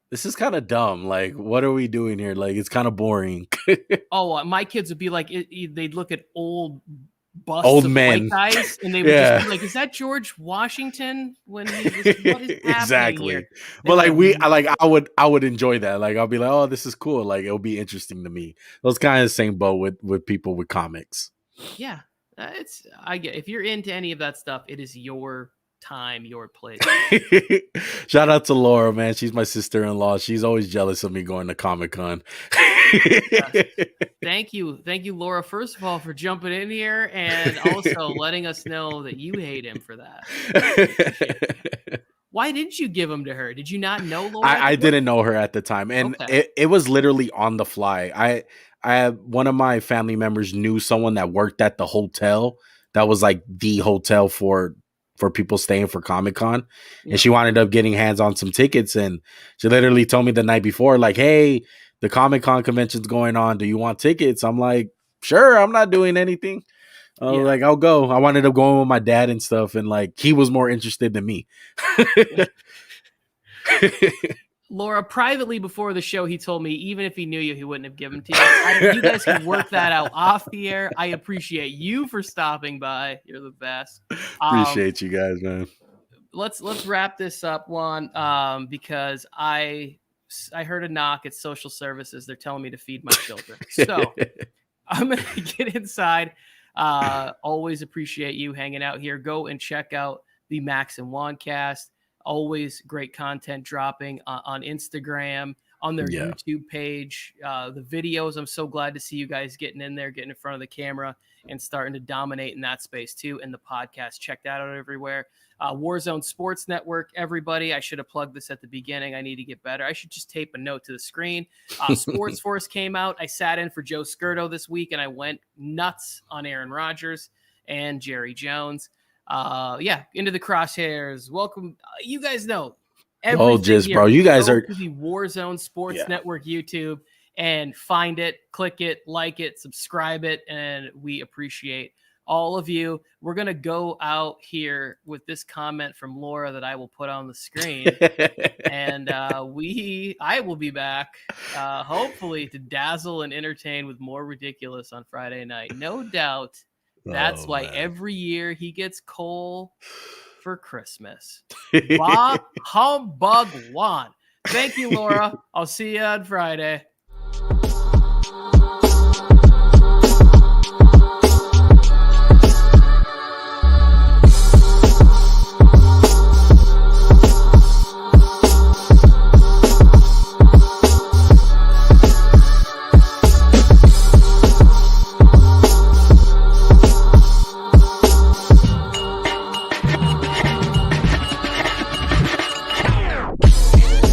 this is kind of dumb. Like, what are we doing here? Like, it's kind of boring. Oh, my kids would be like, they'd look at old busts Old of men. white guys, and they would just be like, "Is that George Washington?" When he was, what is exactly. here? But like, I would enjoy that. Like, I'll be like, oh, this is cool. Like, it'll be interesting to me. Those kind of same boat with people with comics. Yeah, I get if you're into any of that stuff, it is your time, your place. Shout out to Laura, man. She's my sister-in-law. She's always jealous of me going to Comic-Con. Yes. Thank you, Laura, first of all, for jumping in here and also letting us know that you hate him for that. Why didn't you give him to her? Did you not know Laura? I didn't know her at the time, and it was literally on the fly. I one of my family members knew someone that worked at the hotel that was like the hotel for people staying for Comic-Con. And she wanted up getting hands on some tickets. And she literally told me the night before, like, hey, the Comic-Con convention's going on. Do you want tickets? I'm like, sure, I'm not doing anything. Like, I'll go. I wanted to go with my dad and stuff. And like, he was more interested than me. Laura, privately before the show, he told me even if he knew you, he wouldn't have given to you. You guys can work that out off the air. I appreciate you for stopping by. You're the best. Appreciate you guys, man. Let's wrap this up, Juan, because I heard a knock at social services. They're telling me to feed my children. So I'm going to get inside. Always appreciate you hanging out here. Go and check out the Max and Juan cast. Always great content dropping on Instagram, on their YouTube page. The videos, I'm so glad to see you guys getting in there, getting in front of the camera and starting to dominate in that space too. And the podcast, check that out everywhere. Warzone Sports Network, everybody. I should have plugged this at the beginning. I need to get better. I should just tape a note to the screen. Sports Force came out. I sat in for Joe Skirto this week and I went nuts on Aaron Rodgers and Jerry Jones. Into the crosshairs. Welcome. You guys know everything bro. You guys are to the Warzone Sports Network YouTube and find it, click it, like it, subscribe it, and we appreciate all of you. We're gonna go out here with this comment from Laura that I will put on the screen, and I will be back, hopefully to dazzle and entertain with more ridiculous on Friday night. No doubt. That's why every year he gets coal for Christmas. Bah humbug Juan. Thank you, Laura. I'll see you on Friday.